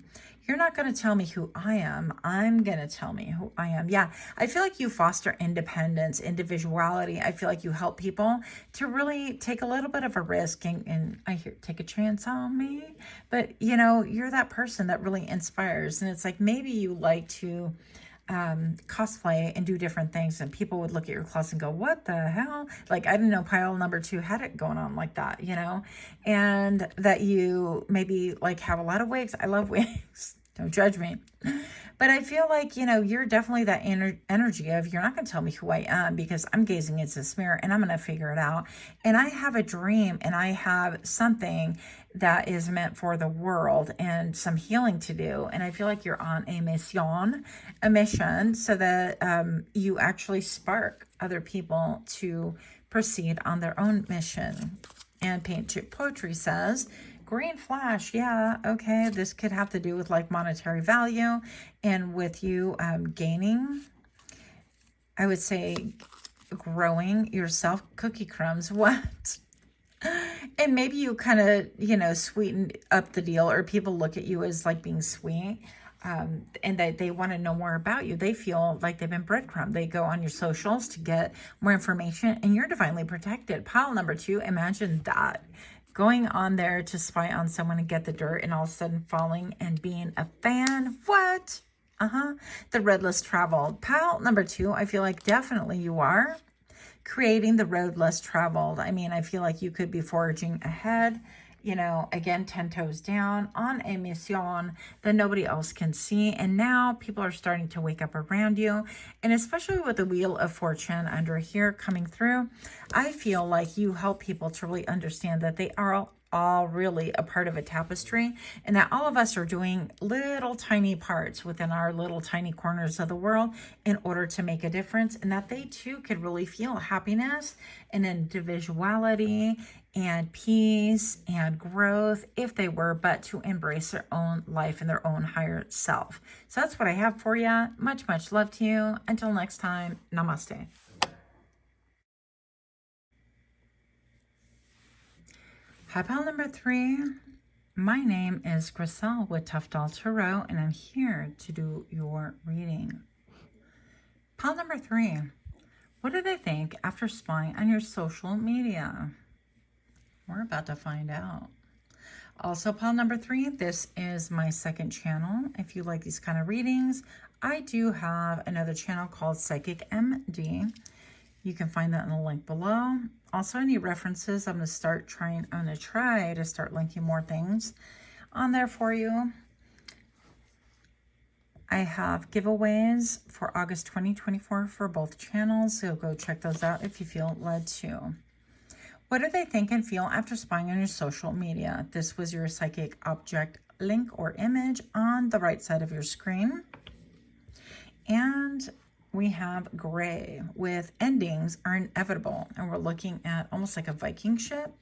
A: You're not going to tell me who I am. I'm going to tell me who I am. Yeah, I feel like you foster independence, individuality. I feel like you help people to really take a little bit of a risk and I hear, take a chance on me. But, you're that person that really inspires. And it's like maybe you like to cosplay and do different things, and people would look at your closet and go, what the hell? Like, I didn't know pile number 2 had it going on like that, and that you maybe like have a lot of wigs. I love wigs. Don't judge me. But I feel like, you're definitely that energy of, you're not going to tell me who I am because I'm gazing into this mirror and I'm going to figure it out. And I have a dream and I have something that is meant for the world and some healing to do. And I feel like you're on a mission so that you actually spark other people to proceed on their own mission. And Paint Chip Poetry says, green flash, yeah, okay, this could have to do with like monetary value and with you gaining, I would say, growing yourself. Cookie crumbs, what? And maybe you kind of, sweeten up the deal, or people look at you as like being sweet. And that they want to know more about you. They feel like they've been breadcrumbed. They go on your socials to get more information, and you're divinely protected. Pile number 2, imagine that. Going on there to spy on someone and get the dirt, and all of a sudden falling and being a fan. What? The road less traveled. Pile number 2, I feel like definitely you are creating the road less traveled. I mean, I feel like you could be forging ahead, again, 10 toes down on a mission that nobody else can see. And now people are starting to wake up around you. And especially with the Wheel of Fortune under here coming through, I feel like you help people to really understand that they are all really a part of a tapestry, and that all of us are doing little tiny parts within our little tiny corners of the world in order to make a difference, and that they too could really feel happiness and individuality and peace and growth if they were but to embrace their own life and their own higher self. So that's what I have for you. Much, much love to you. Until next time, namaste. Hi, pile number 3. My name is Griselle with Toughdolltarot, and I'm here to do your reading. Pile number 3. What do they think after spying on your social media? We're about to find out. Also, pile number 3, this is my second channel. If you like these kind of readings, I do have another channel called PsychicMD. You can find that in the link below. Also, any references, I'm going to try to start linking more things on there for you. I have giveaways for August 2024 for both channels, so go check those out if you feel led to. What do they think and feel after spying on your social media? This was your psychic object link or image on the right side of your screen. And we have gray with endings are inevitable. And we're looking at almost like a Viking ship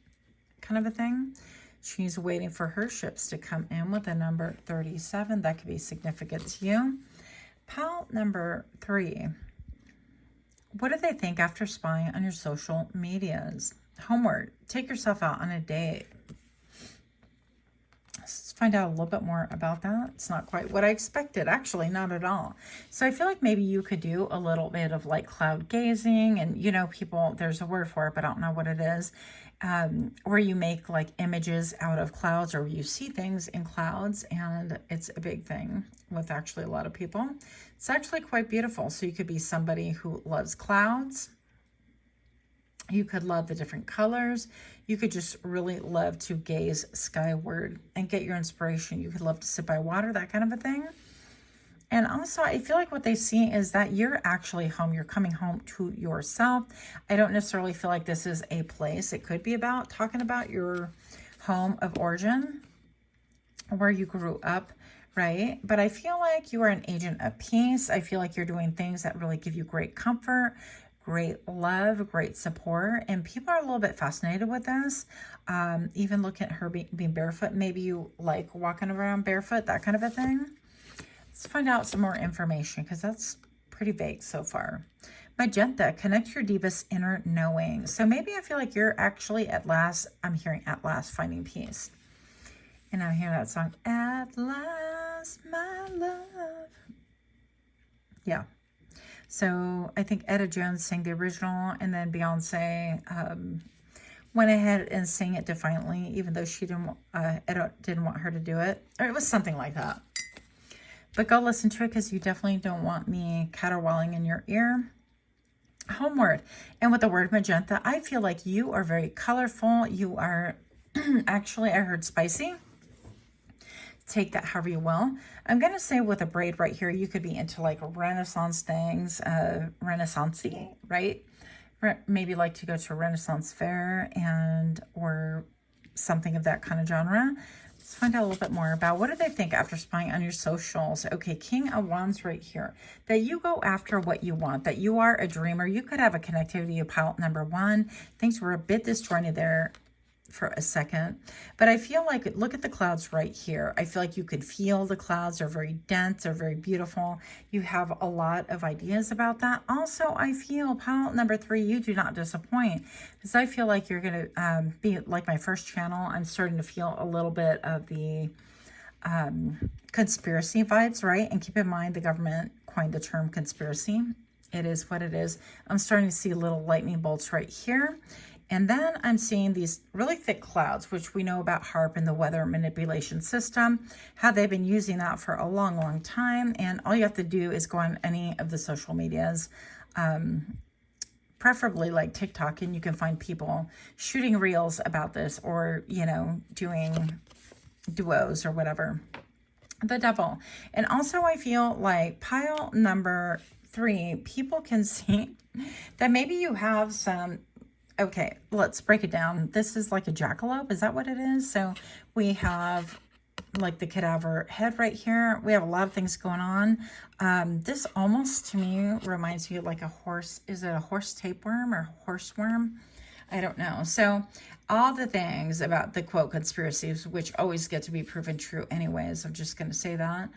A: kind of a thing. She's waiting for her ships to come in with a number 37. That could be significant to you. Pile number 3. What do they think after spying on your social medias? Homework. Take yourself out on a date. Let's find out a little bit more about that. It's not quite what I expected. Actually, not at all. So I feel like maybe you could do a little bit of like cloud gazing. And, you know, people, there's a word for it, but I don't know what it is. Where you make like images out of clouds, or you see things in clouds, and it's a big thing with actually a lot of people. It's actually quite beautiful. So you could be somebody who loves clouds. You could love the different colors. You could just really love to gaze skyward and get your inspiration. You could love to sit by water, that kind of a thing. And also, I feel like what they see is that you're actually home. You're coming home to yourself. I don't necessarily feel like this is a place. It could be about talking about your home of origin, where you grew up, right? But I feel like you are an agent of peace. I feel like you're doing things that really give you great comfort, great love, great support. And people are a little bit fascinated with this. Even looking at her being barefoot. Maybe you like walking around barefoot, that kind of a thing. Let's find out some more information, because that's pretty vague so far. Magenta, connect your deepest inner knowing. So maybe I feel like you're actually at last, I'm hearing at last, finding peace. And I hear that song, At Last, My Love. Yeah. So I think Etta Jones sang the original, and then Beyonce went ahead and sang it defiantly, even though she didn't, Etta didn't want her to do it. Or it was something like that. But go listen to it, because you definitely don't want me caterwauling in your ear. Homeward. And with the word magenta, I feel like you are very colorful. You are, actually, I heard spicy. Take that however you will. I'm going to say with a braid right here, you could be into like Renaissance things, Renaissance-y, right? Maybe like to go to a Renaissance fair or something of that kind of genre. Let's find out a little bit more about what do they think after spying on your socials. Okay, King of Wands right here. That you go after what you want, that you are a dreamer. You could have a connectivity of pile number 1. Things were a bit disjointed there for a second, but I feel like, look at the clouds right here. I feel like you could feel the clouds are very dense, they're very beautiful. You have a lot of ideas about that. Also, I feel pile number 3, you do not disappoint, because I feel like you're going to be like my first channel. I'm starting to feel a little bit of the conspiracy vibes, right? And keep in mind, the government coined the term conspiracy. It is what it is. I'm starting to see little lightning bolts right here. And then I'm seeing these really thick clouds, which we know about HARP and the weather manipulation system, how they've been using that for a long, long time. And all you have to do is go on any of the social medias, preferably like TikTok, and you can find people shooting reels about this, or, you know, doing duos or whatever. The devil. And also I feel like pile number 3, people can see that maybe you have some. Okay, let's break it down. This is like a jackalope. Is that what it is? So we have like the cadaver head right here. We have a lot of things going on. This almost to me reminds me of like a horse. Is it a horse tapeworm or horse worm? I don't know. So all the things about the quote conspiracies, which always get to be proven true anyways. I'm just going to say that.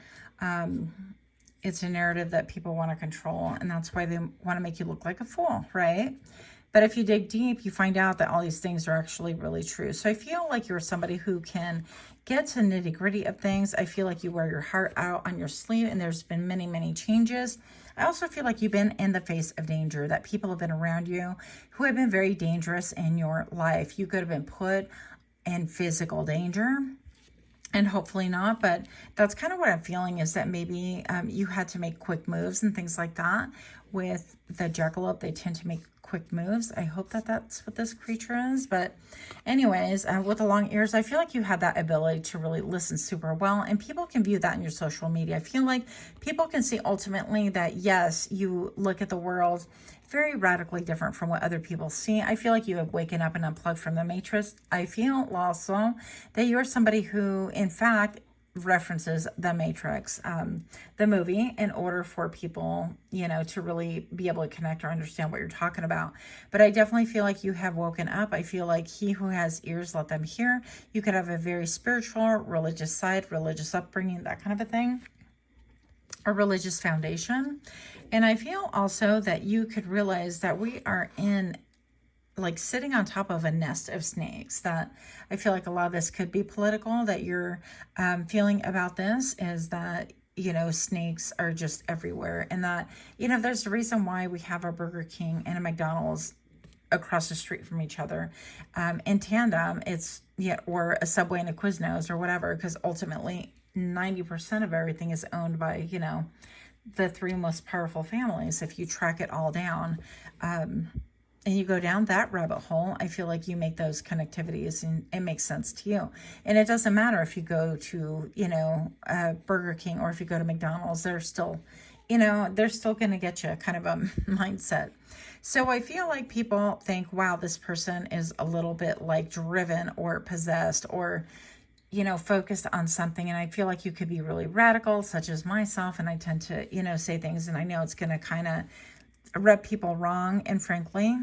A: It's a narrative that people want to control, and that's why they want to make you look like a fool, right? But if you dig deep, you find out that all these things are actually really true. So I feel like you're somebody who can get to nitty gritty of things. I feel like you wear your heart out on your sleeve, and there's been many, many changes. I also feel like you've been in the face of danger, that people have been around you who have been very dangerous in your life. You could have been put in physical danger. and hopefully not, but that's kind of what I'm feeling, is that maybe you had to make quick moves and things like that. With the jackalope, they tend to make quick moves. I hope that that's what this creature is. But anyways, with the long ears, I feel like you had that ability to really listen super well, and people can view that in your social media. I feel like people can see ultimately that, yes, you look at the world very radically different from what other people see. I feel like you have waken up and unplugged from the matrix. I feel also that you're somebody who, in fact, references the Matrix, the movie, in order for people, you know, to really be able to connect or understand what you're talking about. But I definitely feel like you have woken up. I feel like he who has ears, let them hear. You could have a very spiritual, religious side, religious upbringing, that kind of a thing, a religious foundation. And I feel also that you could realize that we are in, like, sitting on top of a nest of snakes. That I feel like a lot of this could be political, that you're feeling about this is that, you know, snakes are just everywhere, and that, you know, there's a reason why we have a Burger King and a McDonald's across the street from each other in tandem. It's, yeah, or a Subway and a Quiznos or whatever, because ultimately 90% of everything is owned by, you know, the three most powerful families. If you track it all down, and you go down that rabbit hole, I feel like you make those connectivities and it makes sense to you. And it doesn't matter if you go to, you know, Burger King, or if you go to McDonald's, they're still, you know, they're still going to get you kind of a mindset. So I feel like people think, wow, this person is a little bit like driven or possessed, or, you know, focused on something. And I feel like you could be really radical, such as myself. And I tend to, you know, say things, and I know it's going to kind of rub people wrong. And frankly,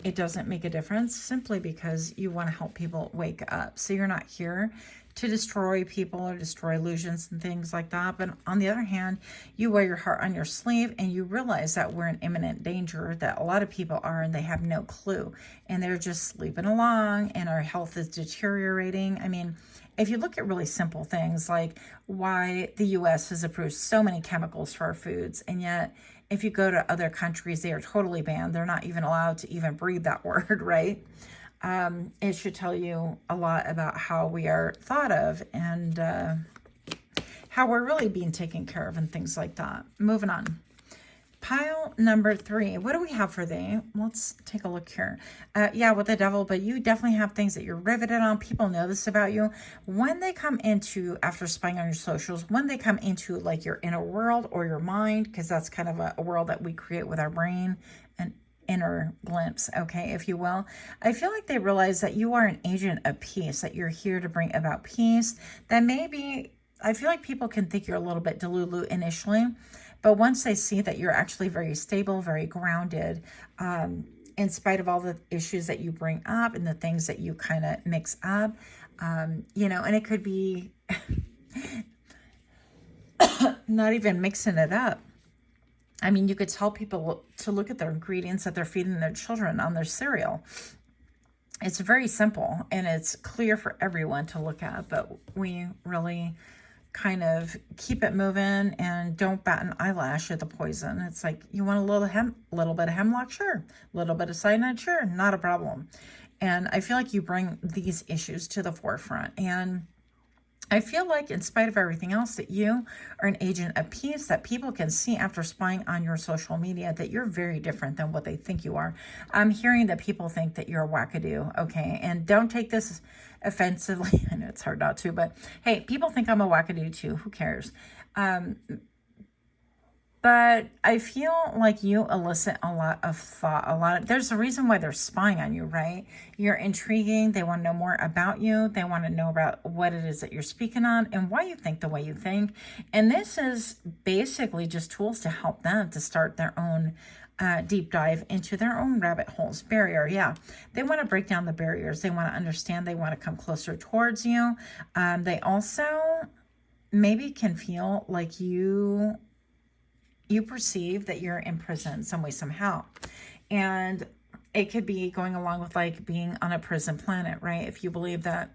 A: it doesn't make a difference, simply because you want to help people wake up. So you're not here to destroy people or destroy illusions and things like that. But on the other hand, you wear your heart on your sleeve, and you realize that we're in imminent danger, that a lot of people are, and they have no clue, and they're just sleeping along, and our health is deteriorating. I mean, if you look at really simple things like why the US has approved so many chemicals for our foods, and yet if you go to other countries, they are totally banned. They're not even allowed to even breathe that word, right? It should tell you a lot about how we are thought of, and how we're really being taken care of and things like that. Moving on. Pile number 3. What do we have for they? Let's take a look here. Yeah, with the devil, but you definitely have things that you're riveted on. People know this about you. When they come into, after spying on your socials, when they come into like your inner world or your mind, because that's kind of a world that we create with our brain, an inner glimpse, okay, if you will. I feel like they realize that you are an agent of peace, that you're here to bring about peace. That maybe, I feel like people can think you're a little bit delulu initially, but once they see that you're actually very stable, very grounded, in spite of all the issues that you bring up and the things that you kind of mix up, you know, and it could be not even mixing it up. I mean, you could tell people to look at their ingredients that they're feeding their children on their cereal. It's very simple, and it's clear for everyone to look at, but we really kind of keep it moving and don't bat an eyelash at the poison. It's like, you want a little bit of hemlock, sure. A little bit of cyanide, sure, not a problem. And I feel like you bring these issues to the forefront. And I feel like, in spite of everything else, that you are an agent of peace, that people can see after spying on your social media that you're very different than what they think you are. I'm hearing that people think that you're a wackadoo, okay? And don't take this offensively. I know it's hard not to, but hey, people think I'm a wackadoo too. Who cares? But I feel like you elicit a lot of thought, there's a reason why they're spying on you, right? You're intriguing. They want to know more about you. They want to know about what it is that you're speaking on and why you think the way you think. And this is basically just tools to help them to start their own deep dive into their own rabbit holes. Barrier, yeah. They want to break down the barriers. They want to understand. They want to come closer towards you. They also maybe can feel like you perceive that you're in prison some way, somehow. And it could be going along with like being on a prison planet, right? If you believe that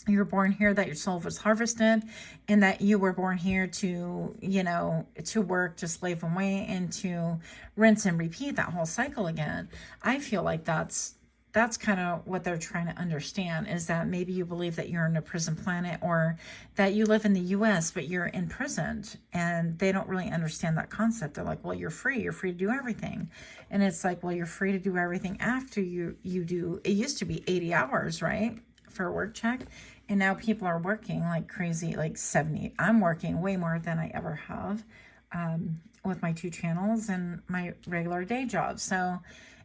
A: you were born here, that your soul was harvested, and that you were born here to, you know, to work, to slave away, and to rinse and repeat that whole cycle again. I feel like that's that's kind of what they're trying to understand, is that maybe you believe that you're in a prison planet, or that you live in the US, but you're imprisoned, and they don't really understand that concept. They're like, well, you're free to do everything. And it's like, well, you're free to do everything after you do. It used to be 80 hours, right, for a work check. And now people are working like crazy, like 70. I'm working way more than I ever have with my 2 channels and my regular day job. So,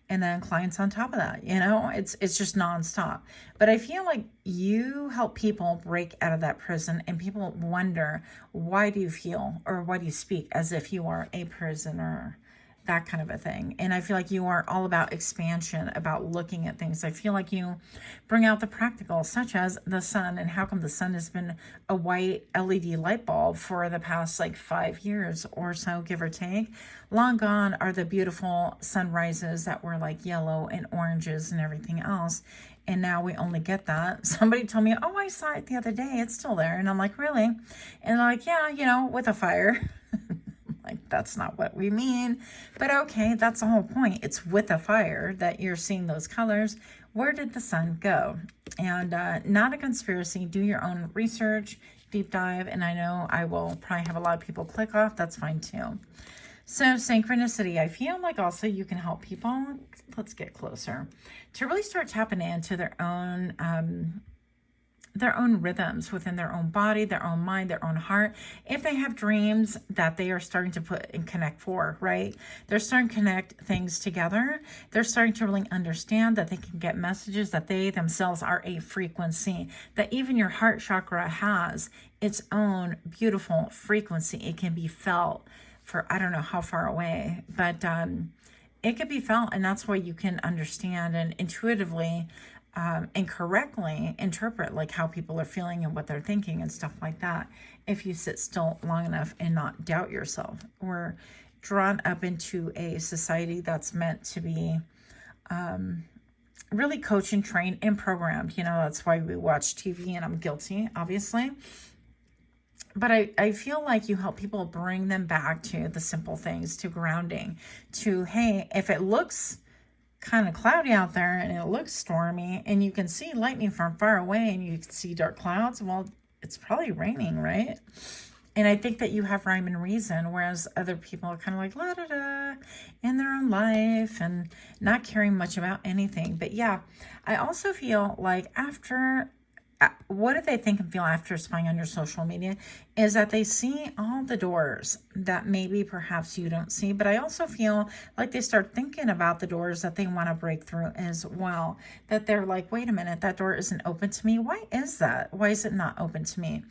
A: and then clients on top of that, you know, it's just nonstop. But I feel like you help people break out of that prison, and people wonder, why do you feel, or why do you speak as if you are a prisoner? That kind of a thing. And I feel like you are all about expansion, about looking at things. I feel like you bring out the practical, such as the sun. And how come the sun has been a white LED light bulb for the past like 5 years or so, give or take? Long gone are the beautiful sunrises that were like yellow and oranges and everything else. And now we only get that. Somebody told me, oh, I saw it the other day, it's still there. And I'm like, really? And they're like, yeah, you know, with a fire. Like, that's not what we mean. But okay, that's the whole point. It's with a fire that you're seeing those colors. Where did the sun go? And not a conspiracy. Do your own research, deep dive. And I know I will probably have a lot of people click off. That's fine too. So synchronicity, I feel like also you can help people. Let's get closer to really start tapping into their own rhythms within their own body, their own mind, their own heart. If they have dreams that they are starting to put and connect for, right? They're starting to connect things together. They're starting to really understand that they can get messages, that they themselves are a frequency, that even your heart chakra has its own beautiful frequency. It can be felt for, I don't know how far away, but it could be felt. And that's why you can understand and intuitively and correctly interpret like how people are feeling and what they're thinking and stuff like that, if you sit still long enough and not doubt yourself. We're drawn up into a society that's meant to be really coached and trained and programmed. You know, that's why we watch TV, and I'm guilty, obviously. But I feel like you help people bring them back to the simple things, to grounding, to, hey, if it looks kind of cloudy out there and it looks stormy and you can see lightning from far away and you can see dark clouds, well, it's probably raining, right? And I think that you have rhyme and reason, whereas other people are kind of like la da da in their own life and not caring much about anything. But yeah, I also feel like after, what do they think and feel after spying on your social media, is that they see all the doors that maybe perhaps you don't see. But I also feel like they start thinking about the doors that they want to break through as well. That they're like, wait a minute, that door isn't open to me. Why is that? Why is it not open to me?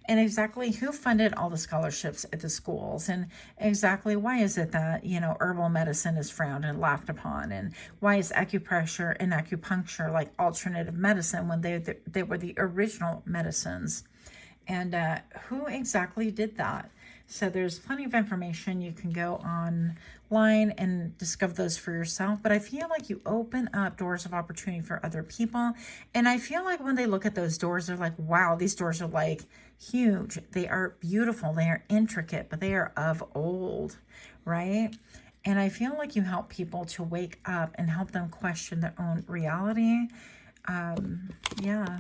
A: And exactly who funded all the scholarships at the schools, and exactly why is it that, you know, herbal medicine is frowned and laughed upon, and why is acupressure and acupuncture like alternative medicine when they were the original medicines? And who exactly did that? So there's plenty of information. You can go online and discover those for yourself. But I feel like you open up doors of opportunity for other people. And I feel like when they look at those doors, they're like, wow, these doors are like huge. They are beautiful. They are intricate, but they are of old, right? And I feel like you help people to wake up and help them question their own reality. Yeah.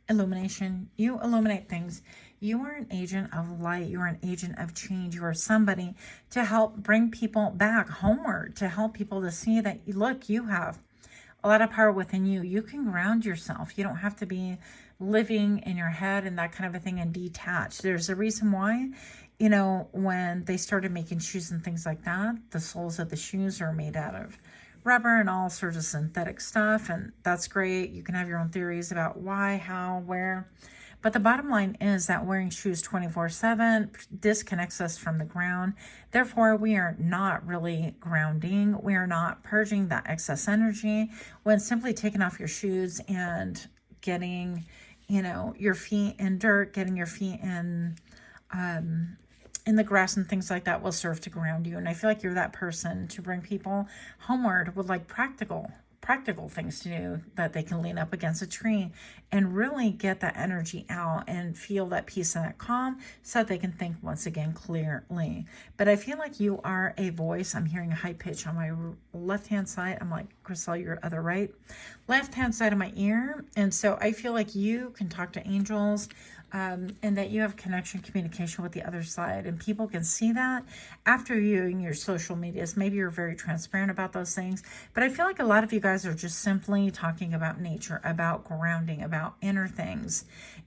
A: Illumination. You illuminate things. You are an agent of light. You are an agent of change. You are somebody to help bring people back homeward, to help people to see that, look, you have a lot of power within you. You can ground yourself. You don't have to be living in your head and that kind of a thing and detached. There's a reason why, you know, when they started making shoes and things like that, the soles of the shoes are made out of rubber and all sorts of synthetic stuff, and that's great. You can have your own theories about why, how, where, but the bottom line is that wearing shoes 24/7 disconnects us from the ground. Therefore, we are not really grounding. We are not purging that excess energy when simply taking off your shoes and getting, you know, your feet in dirt, getting your feet in the grass and things like that will serve to ground you. And I feel like you're that person to bring people homeward with like practical practical things to do, that they can lean up against a tree and really get that energy out and feel that peace and that calm so that they can think once again clearly. But I feel like you are a voice. I'm hearing a high pitch on my left-hand side. I'm like, Crystal, your other right. Left-hand side of my ear. And so I feel like you can talk to angels, and that you have connection, communication with the other side, and people can see that after you in your social medias. Maybe you're very transparent about those things, but I feel like a lot of you guys are just simply talking about nature, about grounding, about inner things,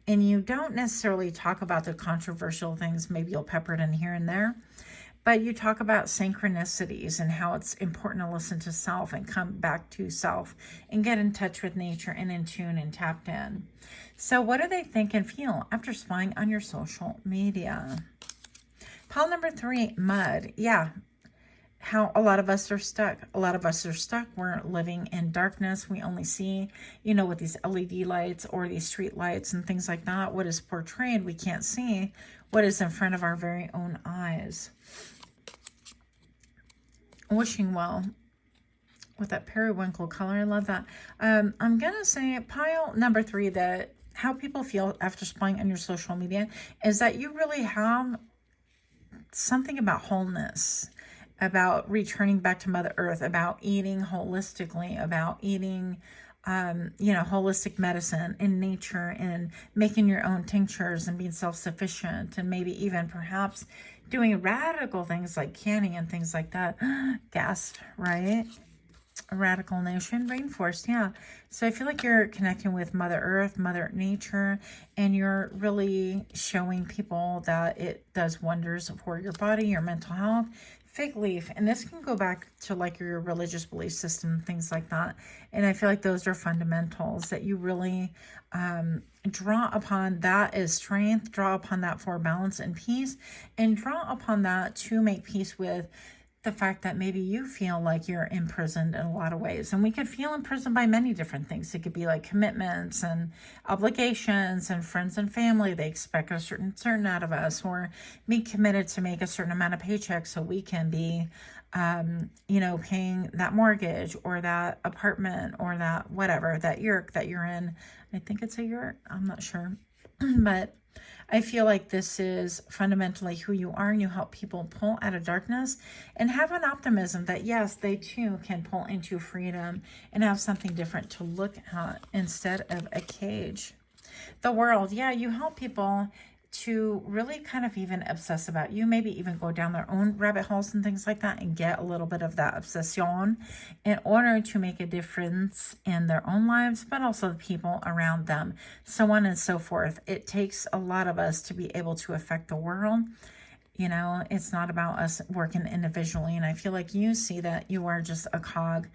A: and you don't necessarily talk about the controversial things. Maybe you'll pepper it in here and there, but you talk about synchronicities and how it's important to listen to self and come back to self and get in touch with nature and in tune and tapped in. So what do they think and feel after spying on your social media? Pile number 3, mud. Yeah, how a lot of us are stuck. A lot of us are stuck. We're living in darkness. We only see, you know, with these LED lights or these street lights and things like that, what is portrayed. We can't see what is in front of our very own eyes. Wishing well with that periwinkle color. I love that. I'm going to say pile number 3, that how people feel after spying on your social media is that you really have something about wholeness, about returning back to Mother Earth, about eating holistically, about eating, holistic medicine in nature, and making your own tinctures and being self-sufficient, and maybe even perhaps doing radical things like canning and things like that. Gasp, right? Radical nation, rainforest, yeah. So I feel like you're connecting with Mother Earth, Mother Nature, and you're really showing people that it does wonders for your body, your mental health. Fig leaf, and this can go back to like your religious belief system, things like that. And I feel like those are fundamentals that you really draw upon. That is strength. Draw upon that for balance and peace, and draw upon that to make peace with the fact that maybe you feel like you're imprisoned in a lot of ways. And we could feel imprisoned by many different things. It could be like commitments and obligations and friends and family. They expect a certain out of us, or be committed to make a certain amount of paychecks so we can be, paying that mortgage or that apartment or that whatever, that yurt that you're in. I think it's a yurt. I'm not sure. But I feel like this is fundamentally who you are, and you help people pull out of darkness and have an optimism that, yes, they too can pull into freedom and have something different to look at instead of a cage. The world, yeah, you help people to really kind of even obsess about you, maybe even go down their own rabbit holes and things like that, and get a little bit of that obsession in order to make a difference in their own lives, but also the people around them, so on and so forth. It takes a lot of us to be able to affect the world. You know, it's not about us working individually, and I feel like you see that you are just a cog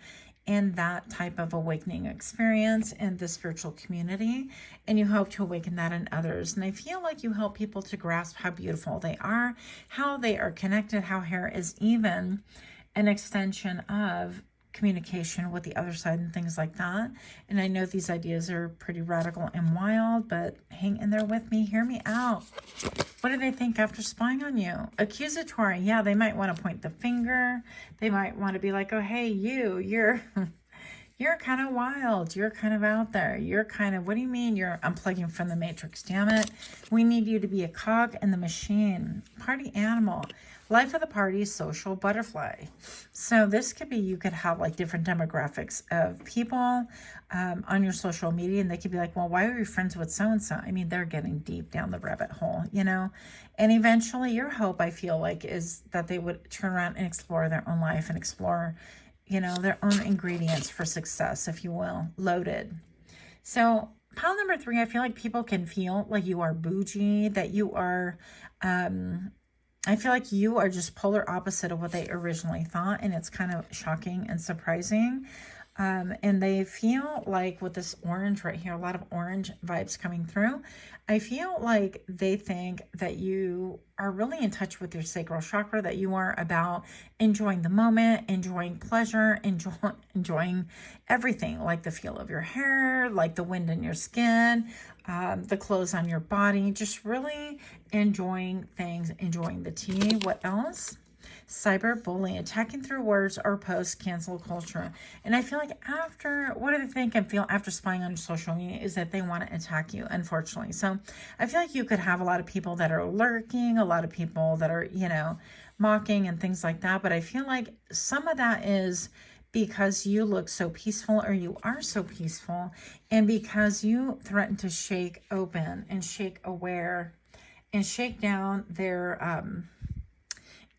A: in that type of awakening experience in the spiritual community, and you hope to awaken that in others. And I feel like you help people to grasp how beautiful they are, how they are connected, how hair is even an extension of communication with the other side and things like that. And I know these ideas are pretty radical and wild, but hang in there with me, hear me out. What do they think after spying on you? Accusatory, yeah, they might want to point the finger. They might want to be like, oh, hey, you're kind of wild. You're kind of out there. You're kind of, what do you mean you're unplugging from the matrix? Damn it. We need you to be a cog in the machine. Party animal. Life of the party, social butterfly. So this could be, you could have like different demographics of people on your social media, and they could be like, well, why are you friends with so-and-so? I mean, they're getting deep down the rabbit hole, you know? And eventually your hope, I feel like, is that they would turn around and explore their own life and explore, you know, their own ingredients for success, if you will, loaded. So pile number 3, I feel like people can feel like you are bougie, that you are, I feel like you are just polar opposite of what they originally thought, and it's kind of shocking and surprising. And they feel like with this orange right here, a lot of orange vibes coming through, I feel like they think that you are really in touch with your sacral chakra, that you are about enjoying the moment, enjoying pleasure, enjoying everything, like the feel of your hair, like the wind in your skin, the clothes on your body, just really enjoying things, enjoying the tea. What else? cyberbullying, attacking through words or posts, cancel culture. And I feel like after, what do they think and feel after spying on social media is that they want to attack you, unfortunately. So I feel like you could have a lot of people that are lurking, a lot of people that are, mocking and things like that. But I feel like some of that is because you look so peaceful, or you are so peaceful, and because you threaten to shake open and shake aware and shake down their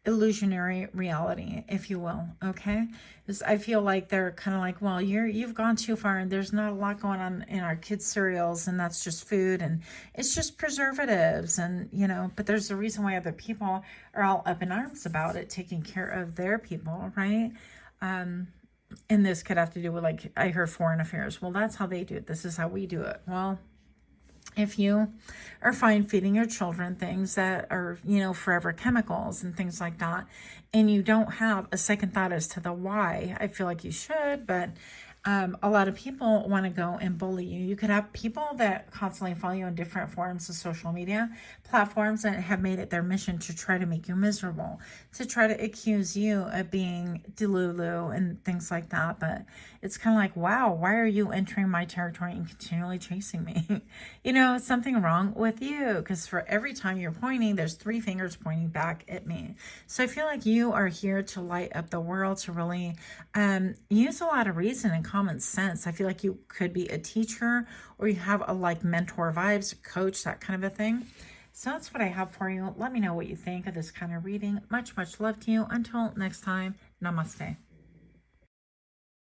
A: illusionary reality, if you will. Okay, because I feel like they're kind of like, well, you've gone too far, and there's not a lot going on in our kids' cereals, and that's just food, and it's just preservatives, and but there's a reason why other people are all up in arms about it, taking care of their people, right? And this could have to do with, like, I heard foreign affairs. Well, that's how they do it. This is how we do it. Well, if you are fine feeding your children things that are, forever chemicals and things like that, and you don't have a second thought as to the why, I feel like you should, but a lot of people want to go and bully you. You could have people that constantly follow you on different forms of social media platforms and have made it their mission to try to make you miserable, to try to accuse you of being delulu and things like that. But it's kind of like, wow, why are you entering my territory and continually chasing me? Something wrong with you, because for every time you're pointing, there's 3 fingers pointing back at me. So I feel like you are here to light up the world, to really use a lot of reason and common sense. I feel like you could be a teacher, or you have a mentor vibes, coach, that kind of a thing. So that's what I have for you. Let me know what you think of this kind of reading. Much, much love to you. Until next time, namaste.